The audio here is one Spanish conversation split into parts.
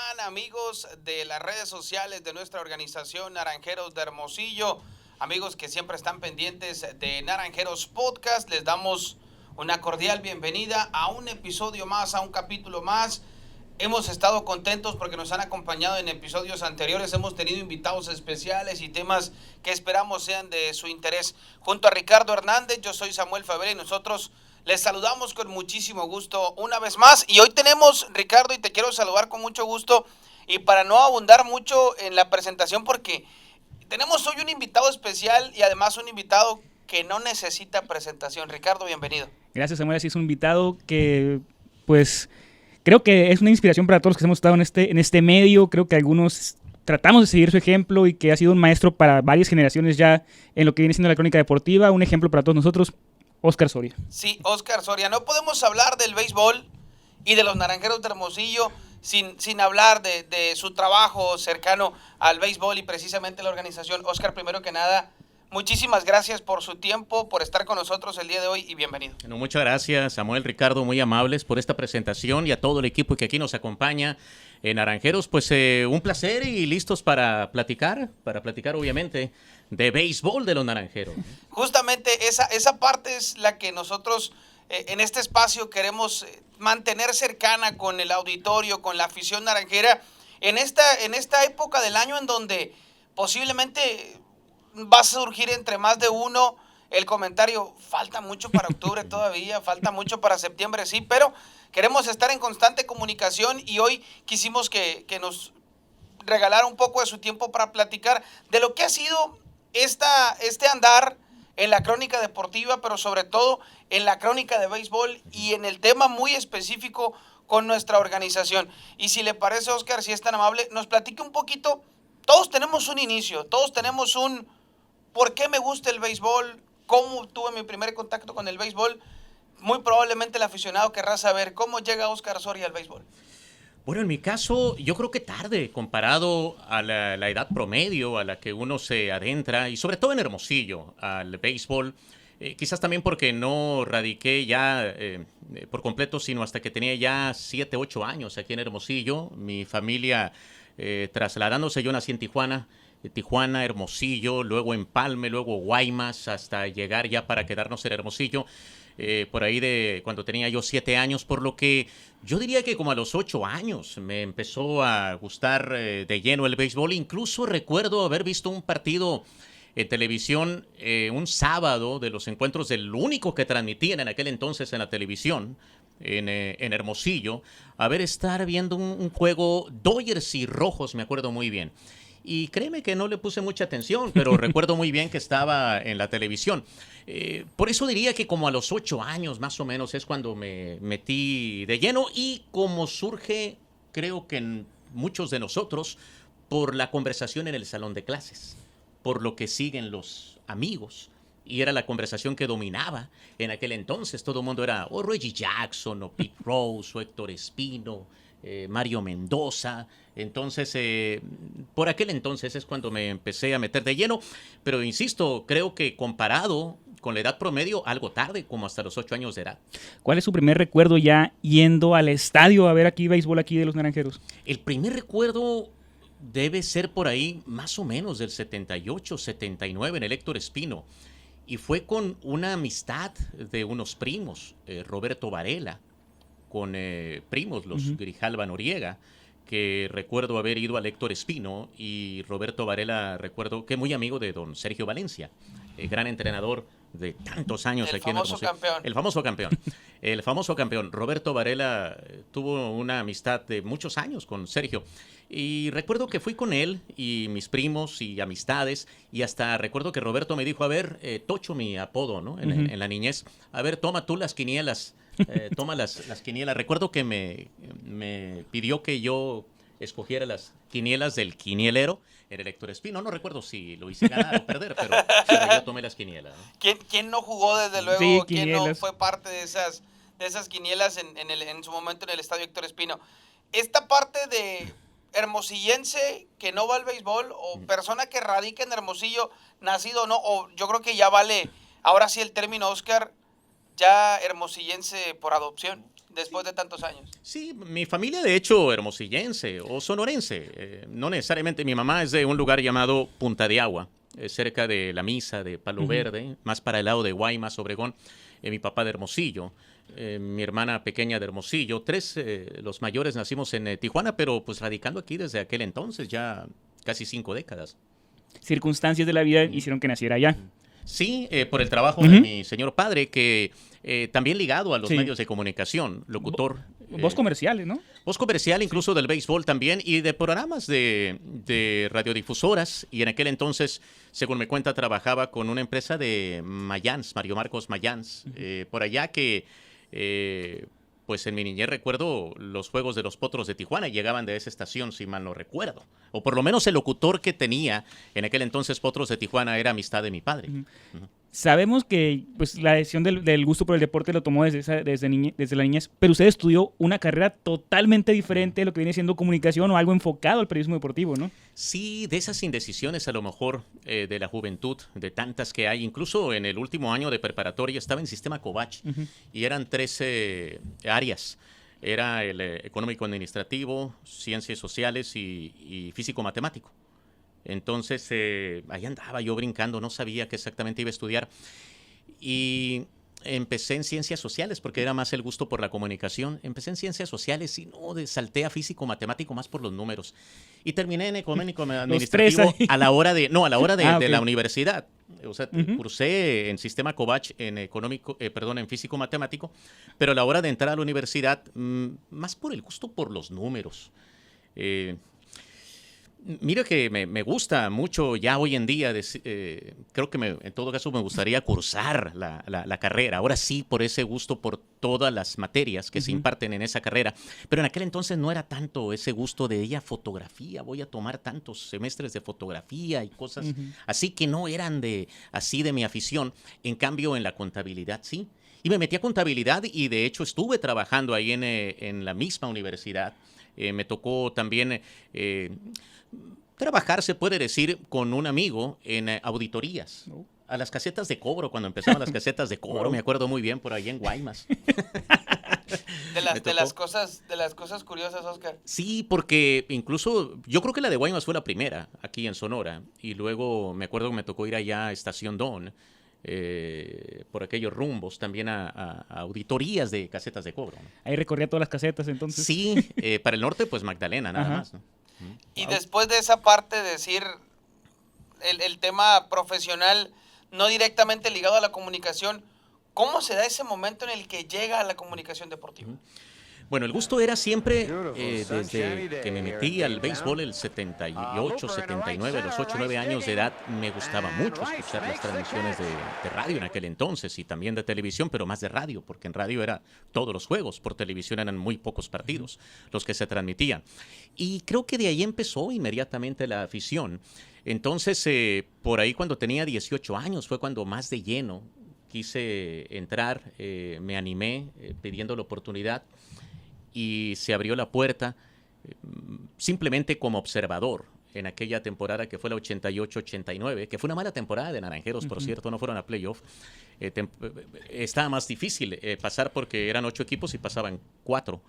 están, amigos de las redes sociales de nuestra organización Naranjeros de Hermosillo? Amigos que siempre están pendientes de Naranjeros Podcast, les damos una cordial bienvenida a un episodio más, a un capítulo más. Hemos estado contentos porque nos han acompañado en episodios anteriores, hemos tenido invitados especiales y temas que esperamos sean de su interés. Junto a Ricardo Hernández, yo soy Samuel Favela y nosotros les saludamos con muchísimo gusto una vez más. Y hoy tenemos, Ricardo, y te quiero saludar con mucho gusto, y para no abundar mucho en la presentación, porque tenemos hoy un invitado especial y además un invitado que no necesita presentación. Ricardo, bienvenido. Gracias, Samuel. Así es un invitado que, pues, creo que es una inspiración para todos los que hemos estado en este medio. Creo que algunos tratamos de seguir su ejemplo y que ha sido un maestro para varias generaciones ya en lo que viene siendo la crónica deportiva. Un ejemplo para todos nosotros, Óscar Soria. Sí, Óscar Soria. No podemos hablar del béisbol y de los Naranjeros de Hermosillo sin hablar de su trabajo cercano al béisbol y precisamente la organización. Óscar, primero que nada, muchísimas gracias por su tiempo, por estar con nosotros el día de hoy y bienvenido. Bueno, muchas gracias, Samuel, Ricardo, muy amables por esta presentación y a todo el equipo que aquí nos acompaña en Naranjeros. Pues un placer y listos para platicar obviamente de béisbol de los Naranjeros. Justamente esa parte es la que nosotros en este espacio queremos mantener cercana con el auditorio, con la afición naranjera, en esta época del año en donde posiblemente va a surgir entre más de uno el comentario, falta mucho para octubre todavía, falta mucho para septiembre, sí, pero queremos estar en constante comunicación y hoy quisimos que nos regalara un poco de su tiempo para platicar de lo que ha sido este andar en la crónica deportiva, pero sobre todo en la crónica de béisbol y en el tema muy específico con nuestra organización. Y si le parece, Óscar, si es tan amable, nos platique un poquito. Todos tenemos un inicio, todos tenemos un ¿por qué me gusta el béisbol? ¿Cómo tuve mi primer contacto con el béisbol? Muy probablemente el aficionado querrá saber cómo llega Óscar Soria al béisbol. Bueno, en mi caso, yo creo que tarde, comparado a la edad promedio a la que uno se adentra, y sobre todo en Hermosillo, al béisbol. Quizás también porque no radiqué ya por completo, sino hasta que tenía ya 7, 8 años aquí en Hermosillo. Mi familia trasladándose, yo nací en Tijuana, Hermosillo, luego Empalme, luego Guaymas, hasta llegar ya para quedarnos en Hermosillo. Por ahí de cuando tenía yo 7 años, por lo que yo diría que como a los 8 años me empezó a gustar de lleno el béisbol. Incluso recuerdo haber visto un partido en televisión un sábado de los encuentros del único que transmitían en aquel entonces en la televisión, en Hermosillo, estar viendo un juego Dodgers y Rojos, me acuerdo muy bien. Y créeme que no le puse mucha atención, pero recuerdo muy bien que estaba en la televisión. Por eso diría que como a los 8 años más o menos es cuando me metí de lleno y como surge, creo que en muchos de nosotros, por la conversación en el salón de clases, por lo que siguen los amigos. Y era la conversación que dominaba en aquel entonces. Todo el mundo era o Reggie Jackson, o Pete Rose, o Héctor Espino, Mario Mendoza. Entonces, por aquel entonces es cuando me empecé a meter de lleno. Pero insisto, creo que comparado con la edad promedio, algo tarde, como hasta los 8 años de edad. ¿Cuál es su primer recuerdo ya yendo al estadio a ver aquí béisbol aquí de los Naranjeros? El primer recuerdo debe ser por ahí más o menos del 78, 79 en el Héctor Espino. Y fue con una amistad de unos primos, Roberto Varela, con primos, los Grijalva Noriega, que recuerdo haber ido al Héctor Espino, y Roberto Varela, recuerdo que muy amigo de don Sergio Valencia, gran entrenador de tantos años aquí en Hermosillo. El famoso campeón. El famoso campeón. Roberto Varela tuvo una amistad de muchos años con Sergio. Y recuerdo que fui con él y mis primos y amistades, y hasta recuerdo que Roberto me dijo, a ver, Tocho, mi apodo, ¿no? En la niñez, a ver, toma tú las quinielas, toma las quinielas. Recuerdo que me pidió que yo escogiera las quinielas del quinielero en el Héctor Espino. No recuerdo si lo hice ganar o perder, pero yo tomé las quinielas, ¿no? ¿Quién no jugó desde luego? Sí, ¿Quién no fue parte de esas quinielas en su momento en el estadio Héctor Espino? Esta parte de hermosillense que no va al béisbol o persona que radica en Hermosillo, nacido o no, o yo creo que ya vale, ahora sí el término, Óscar, ya hermosillense por adopción. después de tantos años. Sí, mi familia de hecho hermosillense o sonorense, no necesariamente. Mi mamá es de un lugar llamado Punta de Agua, cerca de La Misa, de Palo Verde, más para el lado de Guaymas, Obregón. Mi papá de Hermosillo, mi hermana pequeña de Hermosillo. Los mayores nacimos en Tijuana, pero pues radicando aquí desde aquel entonces, ya casi 5 décadas. Circunstancias de la vida hicieron que naciera allá. Sí, por el trabajo de mi señor padre, que también ligado a los Sí. medios de comunicación, locutor. Voz comerciales, ¿no? Voz comercial, incluso del béisbol también, y de programas de radiodifusoras. Y en aquel entonces, según me cuenta, trabajaba con una empresa de Mayans, Mario Marcos Mayans, por allá que, pues en mi niñez recuerdo los juegos de los Potros de Tijuana, llegaban de esa estación, si mal no recuerdo. O por lo menos el locutor que tenía en aquel entonces Potros de Tijuana era amistad de mi padre. Sabemos que pues, la decisión del gusto por el deporte lo tomó desde la niñez, pero usted estudió una carrera totalmente diferente de lo que viene siendo comunicación o algo enfocado al periodismo deportivo, ¿no? Sí, de esas indecisiones a lo mejor de la juventud, de tantas que hay. Incluso en el último año de preparatoria estaba en sistema Covach y eran 13 áreas. Era el económico-administrativo, ciencias sociales y físico-matemático. Entonces, ahí andaba yo brincando, no sabía qué exactamente iba a estudiar. Y empecé en ciencias sociales porque era más el gusto por la comunicación. Empecé en ciencias sociales y salté a físico-matemático más por los números. Y terminé en económico-administrativo a la hora de okay. la universidad. O sea, cursé en sistema Covach en físico-matemático, pero a la hora de entrar a la universidad, más por el gusto por los números. Mira que me gusta mucho ya hoy en día, creo que en todo caso me gustaría cursar la carrera, ahora sí por ese gusto por todas las materias que se imparten en esa carrera, pero en aquel entonces no era tanto ese gusto de ella fotografía, voy a tomar tantos semestres de fotografía y cosas así que no eran así de mi afición, en cambio en la contabilidad sí. Y me metí a contabilidad y de hecho estuve trabajando ahí en la misma universidad. Me tocó también trabajar, se puede decir, con un amigo en auditorías. A las casetas de cobro, cuando empezaban las casetas de cobro, me acuerdo muy bien, por ahí en Guaymas. De las cosas curiosas, Oscar. Sí, porque incluso yo creo que la de Guaymas fue la primera aquí en Sonora. Y luego me acuerdo que me tocó ir allá a Estación Don. Por aquellos rumbos también a auditorías de casetas de cobro, ¿no? Ahí recorría todas las casetas entonces. Sí, para el norte pues Magdalena nada más, ¿no? Y después de esa parte de decir el tema profesional no directamente ligado a la comunicación, ¿cómo se da ese momento en el que llega a la comunicación deportiva? Bueno, el gusto era siempre, desde que me metí al béisbol el 78, 79, los 8, 9 años de edad, me gustaba mucho escuchar las transmisiones de radio en aquel entonces y también de televisión, pero más de radio, porque en radio era todos los juegos, por televisión eran muy pocos partidos los que se transmitían. Y creo que de ahí empezó inmediatamente la afición. Entonces, por ahí cuando tenía 18 años fue cuando más de lleno quise entrar, me animé pidiendo la oportunidad. Y se abrió la puerta simplemente como observador en aquella temporada que fue la 88-89, que fue una mala temporada de Naranjeros, por cierto, no fueron a playoff. Estaba más difícil pasar porque eran 8 equipos y pasaban 4.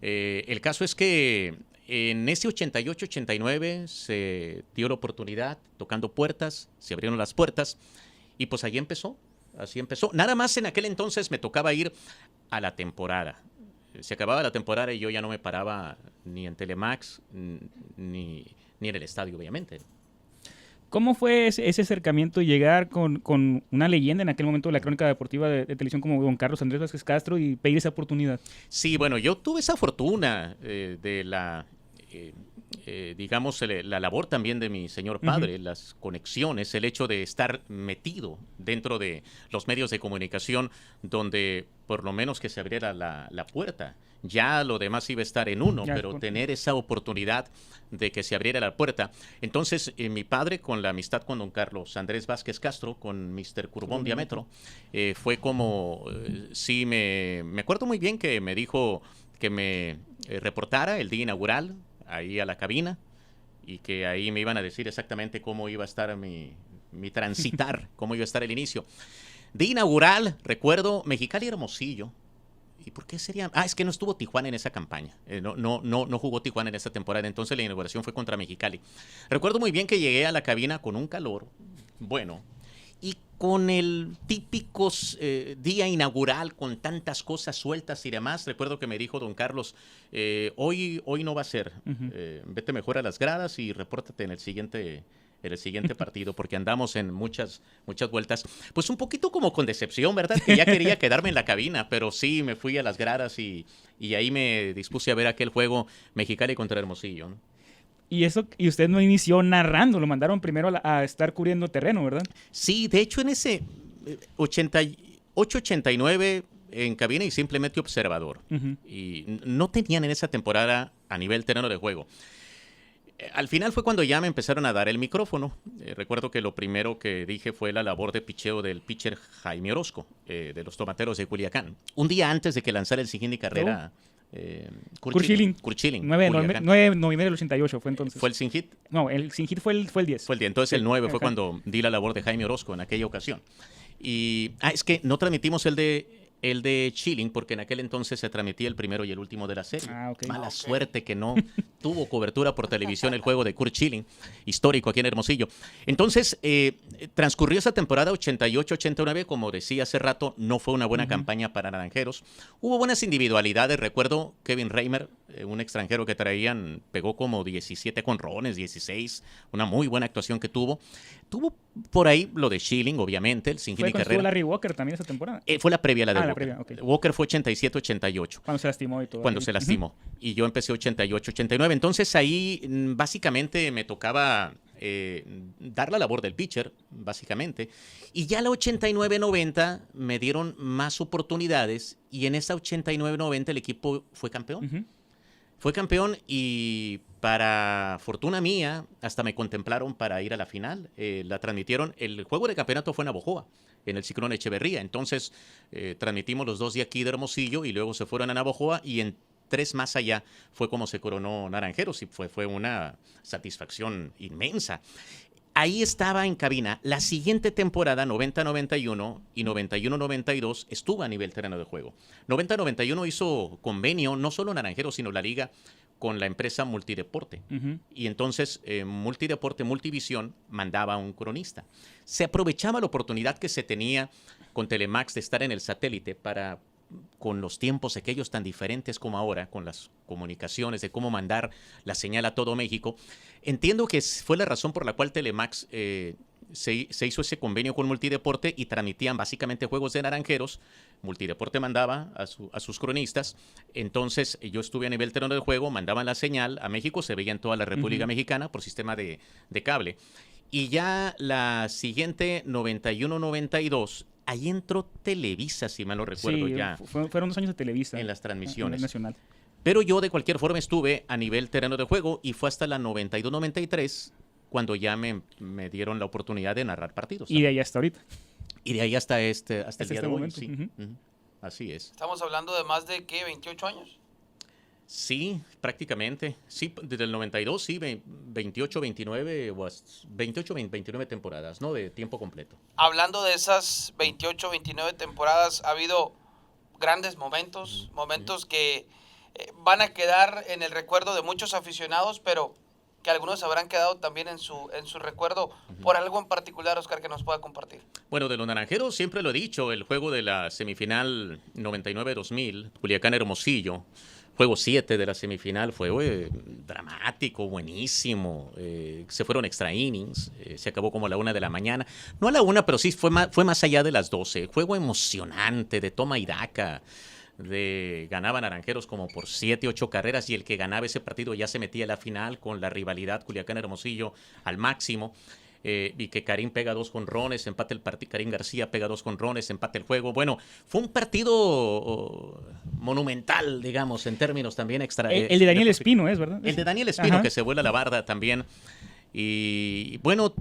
El caso es que en ese 88-89 se dio la oportunidad, tocando puertas, se abrieron las puertas y pues ahí empezó, así empezó. Nada más en aquel entonces me tocaba ir a la temporada. Se acababa la temporada y yo ya no me paraba ni en Telemax ni en el estadio, obviamente. ¿Cómo fue ese acercamiento y llegar con una leyenda en aquel momento de la crónica deportiva de televisión como don Carlos Andrés Vázquez Castro y pedir esa oportunidad? Sí, bueno, yo tuve esa fortuna de la... digamos, la labor también de mi señor padre, las conexiones, el hecho de estar metido dentro de los medios de comunicación donde por lo menos que se abriera la puerta. Ya lo demás iba a estar en uno, pero tener esa oportunidad de que se abriera la puerta. Entonces, mi padre, con la amistad con don Carlos Andrés Vázquez Castro, con Mr. Curbón Diámetro, fue como, sí, me acuerdo muy bien que me dijo que me reportara el día inaugural, ahí a la cabina, y que ahí me iban a decir exactamente cómo iba a estar mi transitar, cómo iba a estar el inicio. De inaugural, recuerdo, Mexicali Hermosillo, ¿Y por qué sería? Ah, es que no estuvo Tijuana en esa campaña. No jugó Tijuana en esa temporada. Entonces la inauguración fue contra Mexicali. Recuerdo muy bien que llegué a la cabina con un calor bueno y con el típico día inaugural, con tantas cosas sueltas y demás. Recuerdo que me dijo don Carlos, hoy no va a ser. Vete mejor a las gradas y repórtate en el siguiente partido, porque andamos en muchas vueltas. Pues un poquito como con decepción, ¿verdad? Que ya quería quedarme en la cabina, pero sí, me fui a las gradas y ahí me dispuse a ver aquel juego Mexicali contra Hermosillo, ¿no? Y usted no inició narrando, lo mandaron primero a estar cubriendo terreno, ¿verdad? Sí, de hecho en ese 88-89 en cabina y simplemente observador. Y no tenían en esa temporada a nivel terreno de juego. Al final fue cuando ya me empezaron a dar el micrófono. Recuerdo que lo primero que dije fue la labor de picheo del pitcher Jaime Orozco, de los Tomateros de Culiacán. Un día antes de que lanzara el siguiente carrera, Kurt Schilling. 9 de noviembre del 88 fue entonces. ¿Fue el sin hit? No, el sin hit fue el 10. Fue el 10. Entonces sí, el 9 fue cuando di la labor de Jaime Orozco en aquella ocasión. Y es que no transmitimos el de Schilling porque en aquel entonces se transmitía el primero y el último de la serie. Mala suerte que no tuvo cobertura por televisión el juego de Kurt Schilling, histórico aquí en Hermosillo. Entonces, transcurrió esa temporada 88-89, como decía hace rato, no fue una buena campaña para Naranjeros. Hubo buenas individualidades, recuerdo Kevin Reimer, un extranjero que traían, pegó como 17 jonrones, 16, una muy buena actuación que tuvo. Tuvo por ahí lo de Schilling, obviamente, el sin hit y carrera. ¿Fue Larry Walker también esa temporada? Fue la previa, la de Walker. Previa, okay. Walker fue 87-88. Cuando se lastimó y todo. Cuando se lastimó. Y yo empecé 88-89. Entonces ahí básicamente me tocaba dar la labor del pitcher, básicamente. Y ya la 89-90 me dieron más oportunidades y en esa 89-90 el equipo fue campeón. Fue campeón y para fortuna mía hasta me contemplaron para ir a la final. La transmitieron, el juego de campeonato fue en Navojoa, en el Ciclón Echeverría. Entonces transmitimos los dos de aquí de Hermosillo y luego se fueron a Navojoa y en 3 más allá fue como se coronó Naranjeros y fue una satisfacción inmensa. Ahí estaba en cabina. La siguiente temporada, 90-91 y 91-92, estuvo a nivel terreno de juego. 90-91 hizo convenio, no solo Naranjeros, sino la liga, con la empresa Multideporte. Y entonces Multideporte, Multivisión, mandaba a un cronista. Se aprovechaba la oportunidad que se tenía con Telemax de estar en el satélite para, con los tiempos aquellos tan diferentes como ahora, con las comunicaciones, de cómo mandar la señal a todo México. Entiendo que fue la razón por la cual Telemax se hizo ese convenio con Multideporte y transmitían básicamente juegos de Naranjeros. Multideporte mandaba a sus cronistas. Entonces yo estuve a nivel terreno del juego, mandaban la señal a México, se veía en toda la República Mexicana por sistema de cable. Y ya la siguiente, 91-92, ahí entró Televisa, si mal no recuerdo. Sí, ya. Fueron 2 años de Televisa. En las transmisiones. Nacional. Pero yo de cualquier forma estuve a nivel terreno de juego y fue hasta la 92-93 cuando ya me dieron la oportunidad de narrar partidos. Y de ahí hasta ahorita. Y de ahí hasta el día de hoy. Momento. Sí. Así es. Estamos hablando de más de, ¿qué? ¿28 años? Sí, prácticamente. Sí, desde el 92, sí, 28, 29, o 28, 29 temporadas, ¿no? De tiempo completo. Hablando de esas 28, 29 temporadas, ha habido grandes momentos, momentos que van a quedar en el recuerdo de muchos aficionados, pero que algunos habrán quedado también en su recuerdo por algo en particular, Oscar, que nos pueda compartir. Bueno, de los Naranjeros siempre lo he dicho, el juego de la semifinal 99-2000, Culiacán-Hermosillo, juego 7 de la semifinal, fue dramático, buenísimo. Se fueron extra innings, se acabó como a la 1 de la mañana. No a la 1, pero sí fue más allá de las 12. Juego emocionante de toma y daca. Ganaba Naranjeros como por 7, 8 carreras y el que ganaba ese partido ya se metía a la final con la rivalidad Culiacán-Hermosillo al máximo. Y que Karim pega 2 jonrones, empate el partido, Karim García pega 2 jonrones, empate el juego. Bueno, fue un partido monumental, digamos, en términos también extra. El de Daniel Espino, ¿es verdad? El de Daniel Espino, que se vuela la barda también. Y bueno,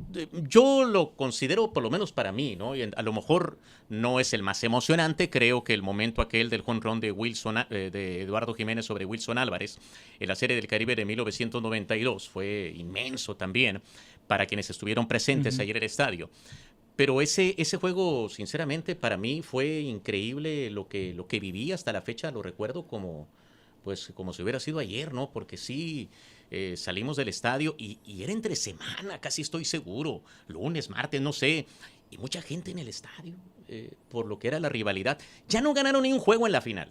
yo lo considero, por lo menos para mí, ¿no? Y a lo mejor no es el más emocionante. Creo que el momento aquel del jonrón de Eduardo Jiménez sobre Wilson Álvarez en la Serie del Caribe de 1992 fue inmenso también para quienes estuvieron presentes ayer en el estadio. Pero ese juego, sinceramente, para mí fue increíble lo que viví hasta la fecha, lo recuerdo como si hubiera sido ayer, ¿no? Porque sí, salimos del estadio y era entre semana, casi estoy seguro, lunes, martes, no sé, y mucha gente en el estadio, por lo que era la rivalidad. Ya no ganaron ni un juego en la final.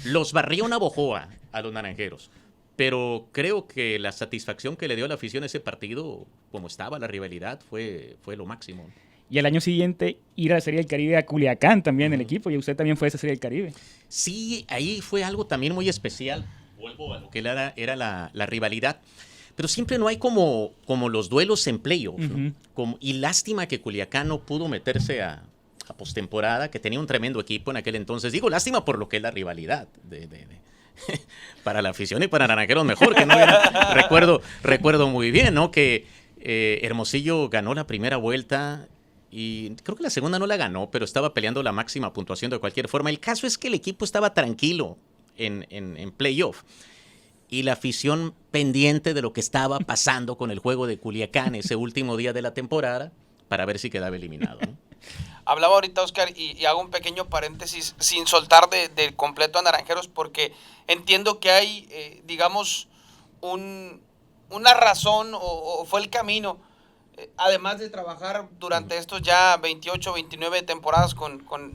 Los barrió Navojoa a los naranjeros. Pero creo que la satisfacción que le dio a la afición ese partido, como estaba la rivalidad, fue lo máximo. Y al año siguiente ir a la Serie del Caribe a Culiacán también, el equipo, y usted también fue a esa Serie del Caribe. Sí, ahí fue algo también muy especial. Vuelvo a lo que era la rivalidad. Pero siempre no hay como los duelos en playoff, ¿no? Y lástima que Culiacán no pudo meterse a postemporada, que tenía un tremendo equipo en aquel entonces. Digo, lástima por lo que es la rivalidad para la afición y para Naranjeros mejor, que no era, recuerdo muy bien, ¿no? Que Hermosillo ganó la primera vuelta y creo que la segunda no la ganó, pero estaba peleando la máxima puntuación de cualquier forma. El caso es que el equipo estaba tranquilo en playoff y la afición pendiente de lo que estaba pasando con el juego de Culiacán ese último día de la temporada para ver si quedaba eliminado, ¿no? Hablaba ahorita, Oscar, y hago un pequeño paréntesis sin soltar del completo a Naranjeros, porque entiendo que hay, digamos, una razón o fue el camino, además de trabajar durante estos ya 28, 29 temporadas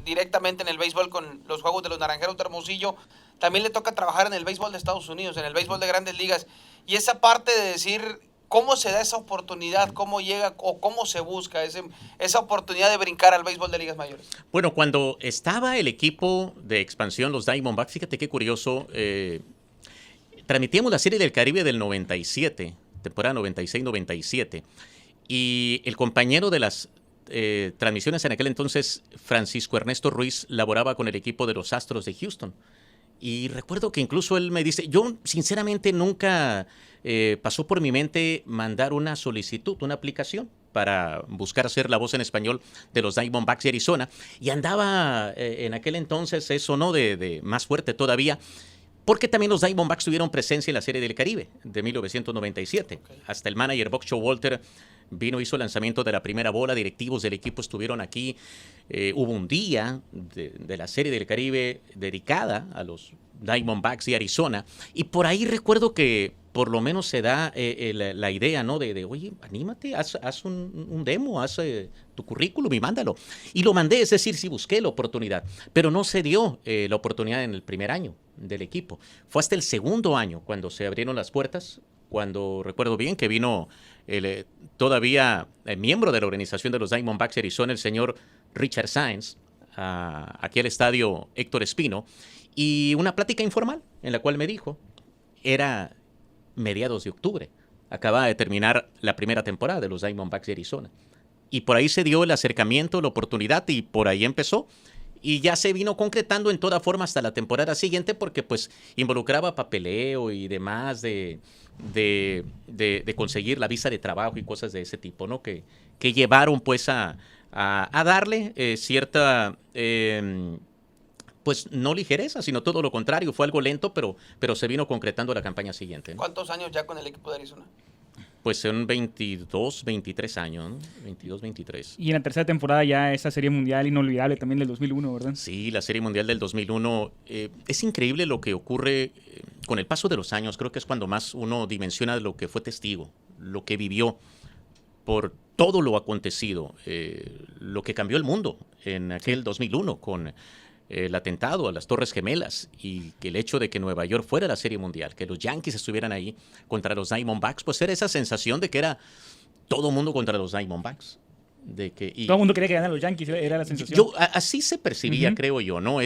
directamente en el béisbol con los juegos de los Naranjeros de Hermosillo, también le toca trabajar en el béisbol de Estados Unidos, en el béisbol de Grandes Ligas, y esa parte de decir cómo se da esa oportunidad, cómo llega o cómo se busca esa oportunidad de brincar al béisbol de ligas mayores. Bueno, cuando estaba el equipo de expansión, los Diamondbacks, fíjate qué curioso, transmitíamos la Serie del Caribe del 97, temporada 96-97, y el compañero de las transmisiones en aquel entonces, Francisco Ernesto Ruiz, laboraba con el equipo de los Astros de Houston. Y recuerdo que incluso él me dice, yo sinceramente nunca pasó por mi mente mandar una solicitud, una aplicación para buscar ser la voz en español de los Diamondbacks de Arizona. Y andaba en aquel entonces eso, ¿no? De más fuerte todavía, porque también los Diamondbacks tuvieron presencia en la Serie del Caribe de 1997. Okay. Hasta el manager Buck Showalter vino, hizo el lanzamiento de la primera bola, directivos del equipo estuvieron aquí. Hubo un día de la Serie del Caribe dedicada a los Diamondbacks de Arizona, y por ahí recuerdo que por lo menos se da la idea, ¿no? De oye, anímate, haz un demo, haz tu currículum y mándalo. Y lo mandé, es decir, sí busqué la oportunidad, pero no se dio la oportunidad en el primer año del equipo. Fue hasta el segundo año cuando se abrieron las puertas, cuando recuerdo bien que vino todavía miembro de la organización de los Diamondbacks de Arizona, el señor Richard Saenz, aquí al estadio Héctor Espino, y una plática informal en la cual me dijo, era mediados de octubre, acababa de terminar la primera temporada de los Diamondbacks de Arizona, y por ahí se dio el acercamiento, la oportunidad, y por ahí empezó, y ya se vino concretando en toda forma hasta la temporada siguiente, porque pues involucraba papeleo y demás de conseguir la visa de trabajo y cosas de ese tipo, ¿no? Que llevaron pues a darle cierta, pues no ligereza, sino todo lo contrario, fue algo lento, pero se vino concretando la campaña siguiente, ¿no? ¿Cuántos años ya con el equipo de Arizona? Pues son 22, 23 años, ¿no? 22, 23. Y en la tercera temporada ya esa Serie Mundial inolvidable también del 2001, ¿verdad? Sí, la Serie Mundial del 2001. Es increíble lo que ocurre con el paso de los años. Creo que es cuando más uno dimensiona de lo que fue testigo, lo que vivió por todo lo acontecido, lo que cambió el mundo en aquel 2001 con el atentado a las Torres Gemelas y que el hecho de que Nueva York fuera la Serie Mundial, que los Yankees estuvieran ahí contra los Diamondbacks, pues era esa sensación de que era todo mundo contra los Diamondbacks. Todo el mundo quería que ganaran los Yankees, era la sensación. Así se percibía, creo yo, ¿no?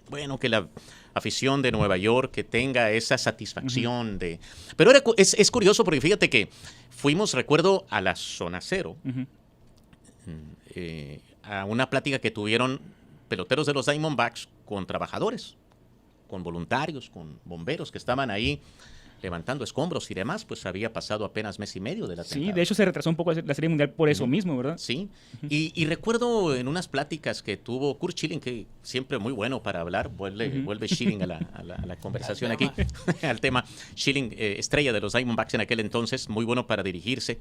Bueno, que la afición de Nueva York que tenga esa satisfacción de... Pero es curioso porque fíjate que fuimos, recuerdo, a la Zona Cero, a una plática que tuvieron peloteros de los Diamondbacks con trabajadores, con voluntarios, con bomberos que estaban ahí levantando escombros y demás, pues había pasado apenas mes y medio de la temporada. Sí, de hecho se retrasó un poco la Serie Mundial por eso mismo, ¿verdad? Sí, y recuerdo en unas pláticas que tuvo Curt Schilling, que siempre muy bueno para hablar, vuelve Schilling a la conversación aquí, al tema. Schilling, estrella de los Diamondbacks en aquel entonces, muy bueno para dirigirse.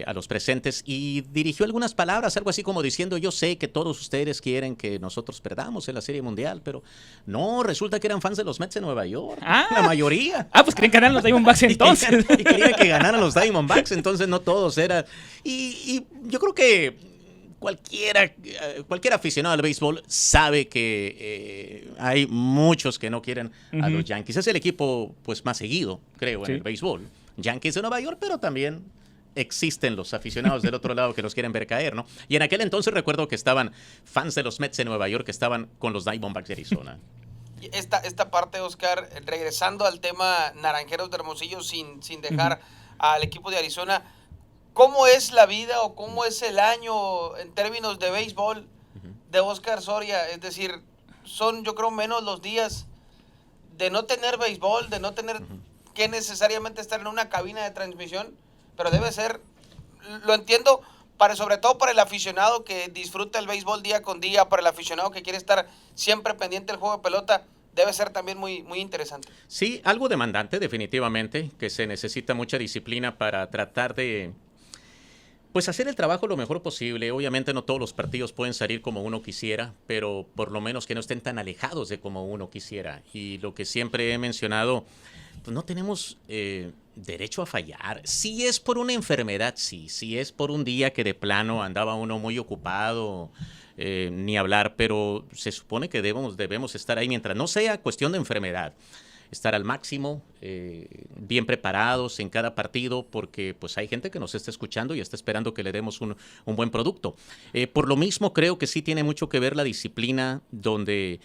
a los presentes y dirigió algunas palabras, algo así como diciendo: yo sé que todos ustedes quieren que nosotros perdamos en la Serie Mundial, pero no, resulta que eran fans de los Mets de Nueva York, la mayoría. Pues querían ganar los Diamondbacks entonces. Y querían que ganaran los Diamondbacks, entonces no todos eran. Y yo creo que cualquier aficionado al béisbol sabe que hay muchos que no quieren a los Yankees. Es el equipo pues más seguido, creo, en el béisbol. Yankees de Nueva York, pero también existen los aficionados del otro lado que los quieren ver caer, ¿no? Y en aquel entonces recuerdo que estaban fans de los Mets de Nueva York que estaban con los Diamondbacks de Arizona. Esta parte, Oscar, regresando al tema Naranjeros de Hermosillo sin dejar al equipo de Arizona, ¿cómo es la vida o cómo es el año en términos de béisbol de Oscar Soria? Es decir, son yo creo menos los días de no tener béisbol, de no tener que necesariamente estar en una cabina de transmisión, pero debe ser, lo entiendo, sobre todo para el aficionado que disfruta el béisbol día con día, para el aficionado que quiere estar siempre pendiente del juego de pelota, debe ser también muy, muy interesante. Sí, algo demandante definitivamente, que se necesita mucha disciplina para tratar de pues hacer el trabajo lo mejor posible. Obviamente no todos los partidos pueden salir como uno quisiera, pero por lo menos que no estén tan alejados de como uno quisiera. Y lo que siempre he mencionado, pues no tenemos derecho a fallar. Si es por una enfermedad, sí. Si es por un día que de plano andaba uno muy ocupado, ni hablar, pero se supone que debemos estar ahí mientras no sea cuestión de enfermedad. Estar al máximo, bien preparados en cada partido, porque pues hay gente que nos está escuchando y está esperando que le demos un buen producto. Por lo mismo creo que sí tiene mucho que ver la disciplina, donde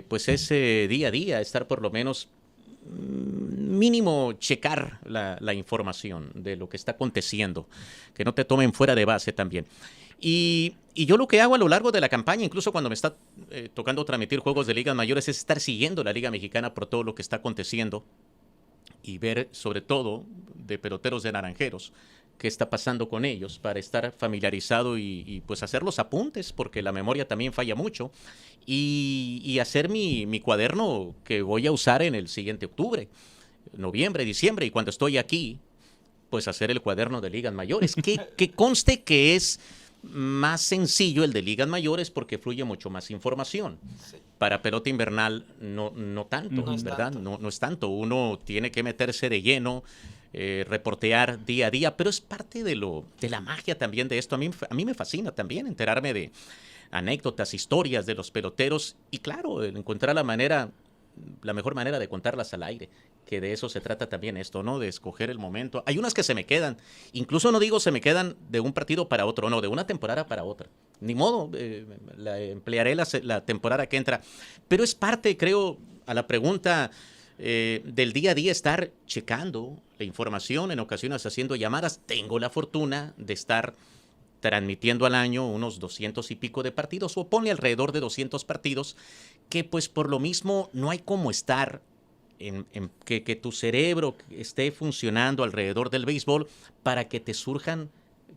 pues ese día a día, estar por lo menos mínimo checar la información de lo que está aconteciendo, que no te tomen fuera de base también. Y yo lo que hago a lo largo de la campaña, incluso cuando me está tocando transmitir juegos de ligas mayores, es estar siguiendo la Liga Mexicana por todo lo que está aconteciendo y ver, sobre todo, de peloteros de Naranjeros, qué está pasando con ellos, para estar familiarizado y pues hacer los apuntes, porque la memoria también falla mucho, y hacer mi cuaderno que voy a usar en el siguiente octubre, noviembre, diciembre, y cuando estoy aquí, pues hacer el cuaderno de ligas mayores, que conste que es más sencillo el de ligas mayores porque fluye mucho más información. Sí. Para pelota invernal no tanto, no ¿verdad? No es tanto. Uno tiene que meterse de lleno, reportear día a día, pero es parte de la magia también de esto. A mí me fascina también enterarme de anécdotas, historias de los peloteros y claro, encontrar la mejor manera de contarlas al aire, que de eso se trata también esto, ¿no? De escoger el momento. Hay unas que se me quedan, incluso no digo se me quedan de un partido para otro, no, de una temporada para otra. Ni modo, emplearé la temporada que entra. Pero es parte, creo, a la pregunta del día a día, estar checando la información, en ocasiones haciendo llamadas. Tengo la fortuna de estar transmitiendo al año unos 200 y pico de partidos, o ponle alrededor de 200 partidos, que pues por lo mismo no hay cómo estar que tu cerebro esté funcionando alrededor del béisbol para que te surjan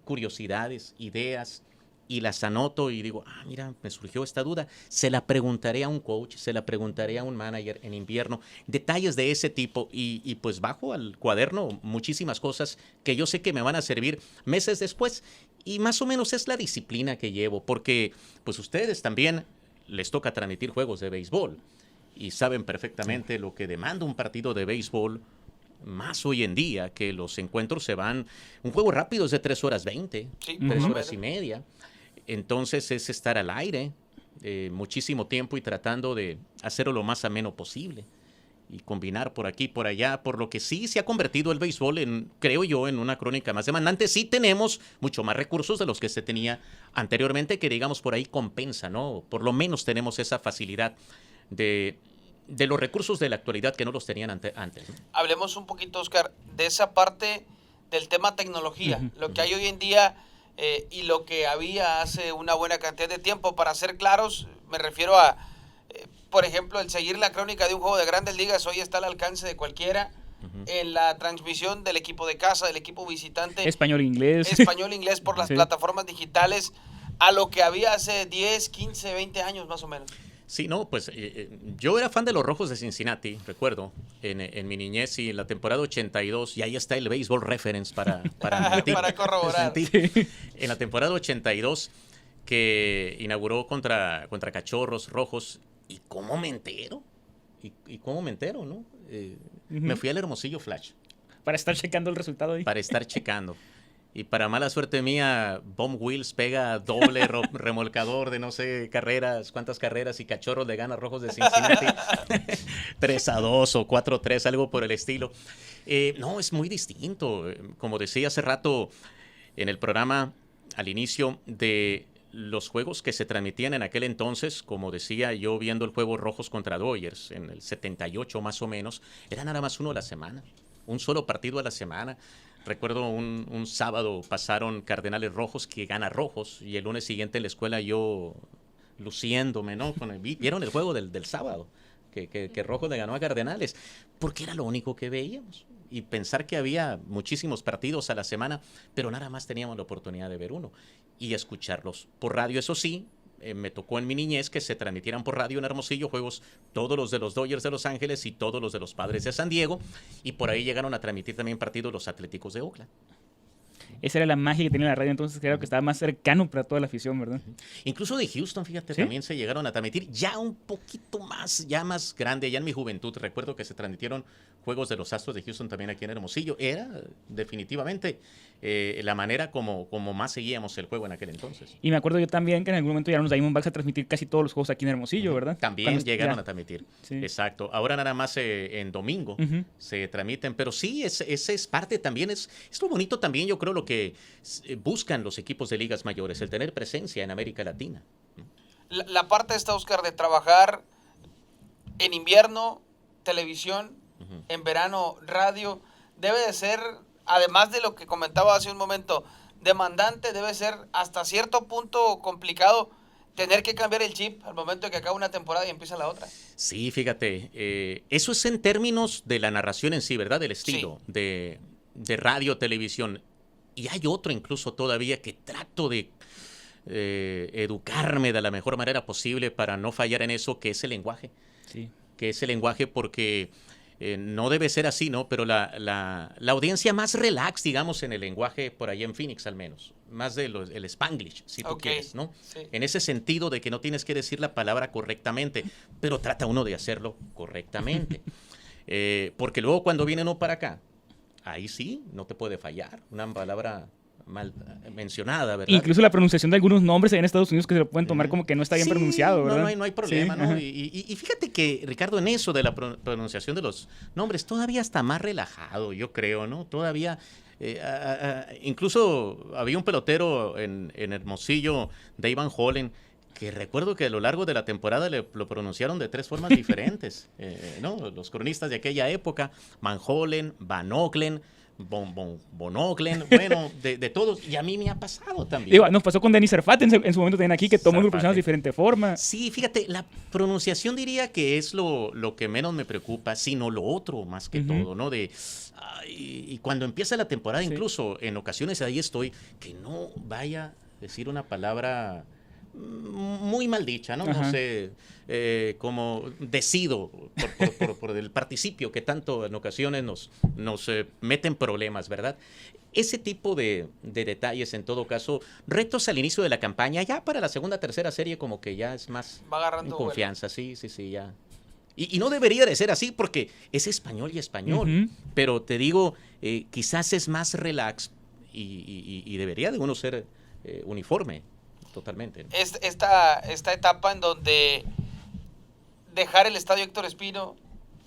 curiosidades, ideas, y las anoto y digo, mira, me surgió esta duda, se la preguntaré a un coach, se la preguntaré a un manager en invierno, detalles de ese tipo, y pues bajo al cuaderno muchísimas cosas que yo sé que me van a servir meses después, y más o menos es la disciplina que llevo, porque pues ustedes también les toca transmitir juegos de béisbol, y saben perfectamente lo que demanda un partido de béisbol, más hoy en día, que los encuentros se van, un juego rápido es de 3 horas 20, sí, 3 horas y media. Entonces es estar al aire muchísimo tiempo y tratando de hacerlo lo más ameno posible y combinar por aquí, por allá, por lo que sí se ha convertido el béisbol creo yo, en una crónica más demandante. Sí tenemos mucho más recursos de los que se tenía anteriormente, que digamos por ahí compensa, ¿no? Por lo menos tenemos esa facilidad de los recursos de la actualidad que no los tenían antes, ¿no? Hablemos un poquito, Oscar, de esa parte del tema tecnología, lo que hay hoy en día y lo que había hace una buena cantidad de tiempo. Para ser claros, me refiero a, por ejemplo, el seguir la crónica de un juego de Grandes Ligas hoy está al alcance de cualquiera. En la transmisión del equipo de casa, del equipo visitante. Español-inglés por las plataformas digitales, a lo que había hace 10, 15, 20 años más o menos. Sí, no, pues yo era fan de los Rojos de Cincinnati, recuerdo, en mi niñez y en la temporada 82, y ahí está el Baseball Reference para Para corroborar. En la temporada 82 que inauguró contra Cachorros Rojos, ¿y cómo me entero? ¿Y cómo me entero, no? Me fui al Hermosillo Flash. Para estar checando el resultado ahí. Para estar checando. Y para mala suerte mía, Bomb Wheels pega doble remolcador de no sé cuántas carreras, y Cachorros le gana a Rojos de Cincinnati 3-2 o 4-3, algo por el estilo. No, es muy distinto. Como decía hace rato en el programa, al inicio, de los juegos que se transmitían en aquel entonces, como decía yo viendo el juego Rojos contra Dodgers en el 78 más o menos, era nada más uno a la semana, un solo partido a la semana. Recuerdo un sábado pasaron Cardenales Rojos, que gana Rojos, y el lunes siguiente en la escuela yo luciéndome, ¿no? ¿Vieron el juego del sábado? Que Rojos le ganó a Cardenales, porque era lo único que veíamos. Y pensar que había muchísimos partidos a la semana, pero nada más teníamos la oportunidad de ver uno y escucharlos por radio. Eso sí, me tocó en mi niñez que se transmitieran por radio en Hermosillo juegos, todos los de los Dodgers de Los Ángeles y todos los de los Padres de San Diego, y por ahí llegaron a transmitir también partidos los Atléticos de Oakland. Esa era la magia que tenía la radio entonces, que era que estaba más cercano para toda la afición, ¿verdad? Incluso de Houston, fíjate, ¿Sí? también se llegaron a transmitir ya un poquito más, ya más grande, ya en mi juventud. Recuerdo que se transmitieron juegos de los Astros de Houston también aquí en Hermosillo. Era definitivamente la manera como más seguíamos el juego en aquel entonces. Y me acuerdo yo también que en algún momento llegaron los Diamondbacks a transmitir casi todos los juegos aquí en Hermosillo, ¿verdad? También llegaron a transmitir. Sí. Exacto. Ahora nada más en domingo se transmiten. Pero sí, ese es parte también. Es lo bonito también, yo creo, lo que buscan los equipos de ligas mayores, el tener presencia en América Latina. La parte está, Oscar, de trabajar en invierno, televisión, en verano, radio, debe de ser, además de lo que comentaba hace un momento, demandante, debe ser hasta cierto punto complicado tener que cambiar el chip al momento de que acaba una temporada y empieza la otra. Sí, fíjate, eso es en términos de la narración en sí, ¿verdad? Del estilo de radio, televisión. Y hay otro incluso todavía que trato de educarme de la mejor manera posible para no fallar en eso, que es el lenguaje. Sí. Que es el lenguaje, porque no debe ser así, ¿no? Pero la audiencia más relax, digamos, en el lenguaje por allá en Phoenix al menos, más el Spanglish, si tú quieres, ¿no? Sí. En ese sentido de que no tienes que decir la palabra correctamente, pero trata uno de hacerlo correctamente. Porque luego cuando viene uno para acá, ahí sí, no te puede fallar una palabra mal mencionada, ¿verdad? Incluso la pronunciación de algunos nombres en Estados Unidos que se lo pueden tomar como que no está bien pronunciado, ¿verdad? No hay problema, Sí, ¿no? Y fíjate que, Ricardo, en eso de la pronunciación de los nombres, todavía está más relajado, yo creo, ¿no? Todavía, incluso había un pelotero en Hermosillo, Dave Holland, que recuerdo que a lo largo de la temporada lo pronunciaron de 3 formas diferentes, ¿no? Los cronistas de aquella época, Van Hollen, Van Oglen, Bonoglen, bueno, de todos, y a mí me ha pasado también. Digo, nos pasó con Denis Serfat en su momento también aquí, que todo el mundo lo pronunciamos de diferente forma. Sí, fíjate, la pronunciación diría que es lo que menos me preocupa, sino lo otro más que todo, ¿no? Y cuando empieza la temporada, incluso en ocasiones ahí estoy, que no vaya a decir una palabra muy mal dicha, ¿no? No sé, como decido por el participio que tanto en ocasiones nos meten problemas, ¿verdad? Ese tipo de detalles, en todo caso, retos al inicio de la campaña, ya para la segunda, tercera serie como que ya es más va agarrando confianza, sí, ya. Y no debería de ser así porque es español y español, pero te digo, quizás es más relax y debería de uno ser uniforme. Totalmente. Esta etapa en donde dejar el Estadio Héctor Espino,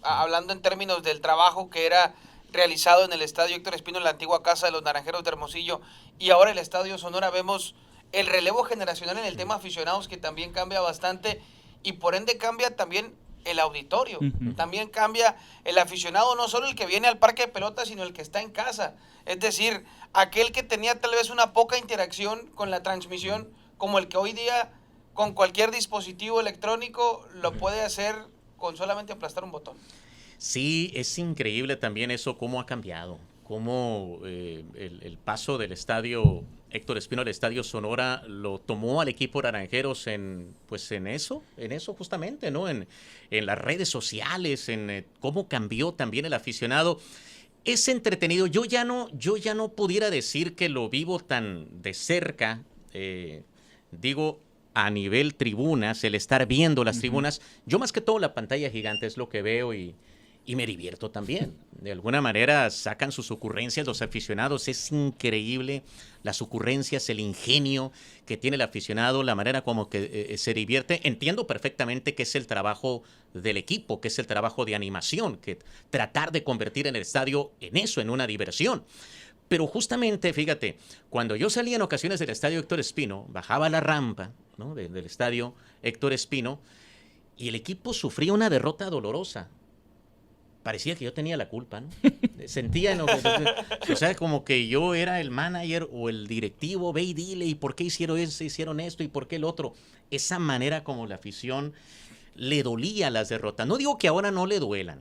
hablando en términos del trabajo que era realizado en el Estadio Héctor Espino, en la antigua casa de los Naranjeros de Hermosillo, y ahora el Estadio Sonora, vemos el relevo generacional en el tema aficionados, que también cambia bastante, y por ende cambia también el auditorio. También cambia el aficionado, no solo el que viene al parque de pelotas, sino el que está en casa. Es decir, aquel que tenía tal vez una poca interacción con la transmisión, como el que hoy día con cualquier dispositivo electrónico lo puede hacer con solamente aplastar un botón. Sí, es increíble también eso, cómo ha cambiado, cómo el paso del estadio Héctor Espino al Estadio Sonora lo tomó al equipo Naranjeros en eso justamente, ¿no? En las redes sociales, en cómo cambió también el aficionado. Es entretenido. Yo ya no pudiera decir que lo vivo tan de cerca, digo, a nivel tribunas, el estar viendo las tribunas. Yo más que todo la pantalla gigante es lo que veo y me divierto también. De alguna manera sacan sus ocurrencias los aficionados. Es increíble las ocurrencias, el ingenio que tiene el aficionado, la manera como que se divierte. Entiendo perfectamente que es el trabajo del equipo, que es el trabajo de animación, que tratar de convertir en el estadio en eso, en una diversión. Pero justamente, fíjate, cuando yo salía en ocasiones del estadio Héctor Espino, bajaba la rampa, ¿no?, del estadio Héctor Espino, y el equipo sufría una derrota dolorosa. Parecía que yo tenía la culpa, ¿no? Sentía, ¿no? O sea, como que yo era el manager o el directivo, ve y dile, ¿y por qué hicieron esto y por qué el otro? Esa manera como la afición le dolía las derrotas. No digo que ahora no le duelan,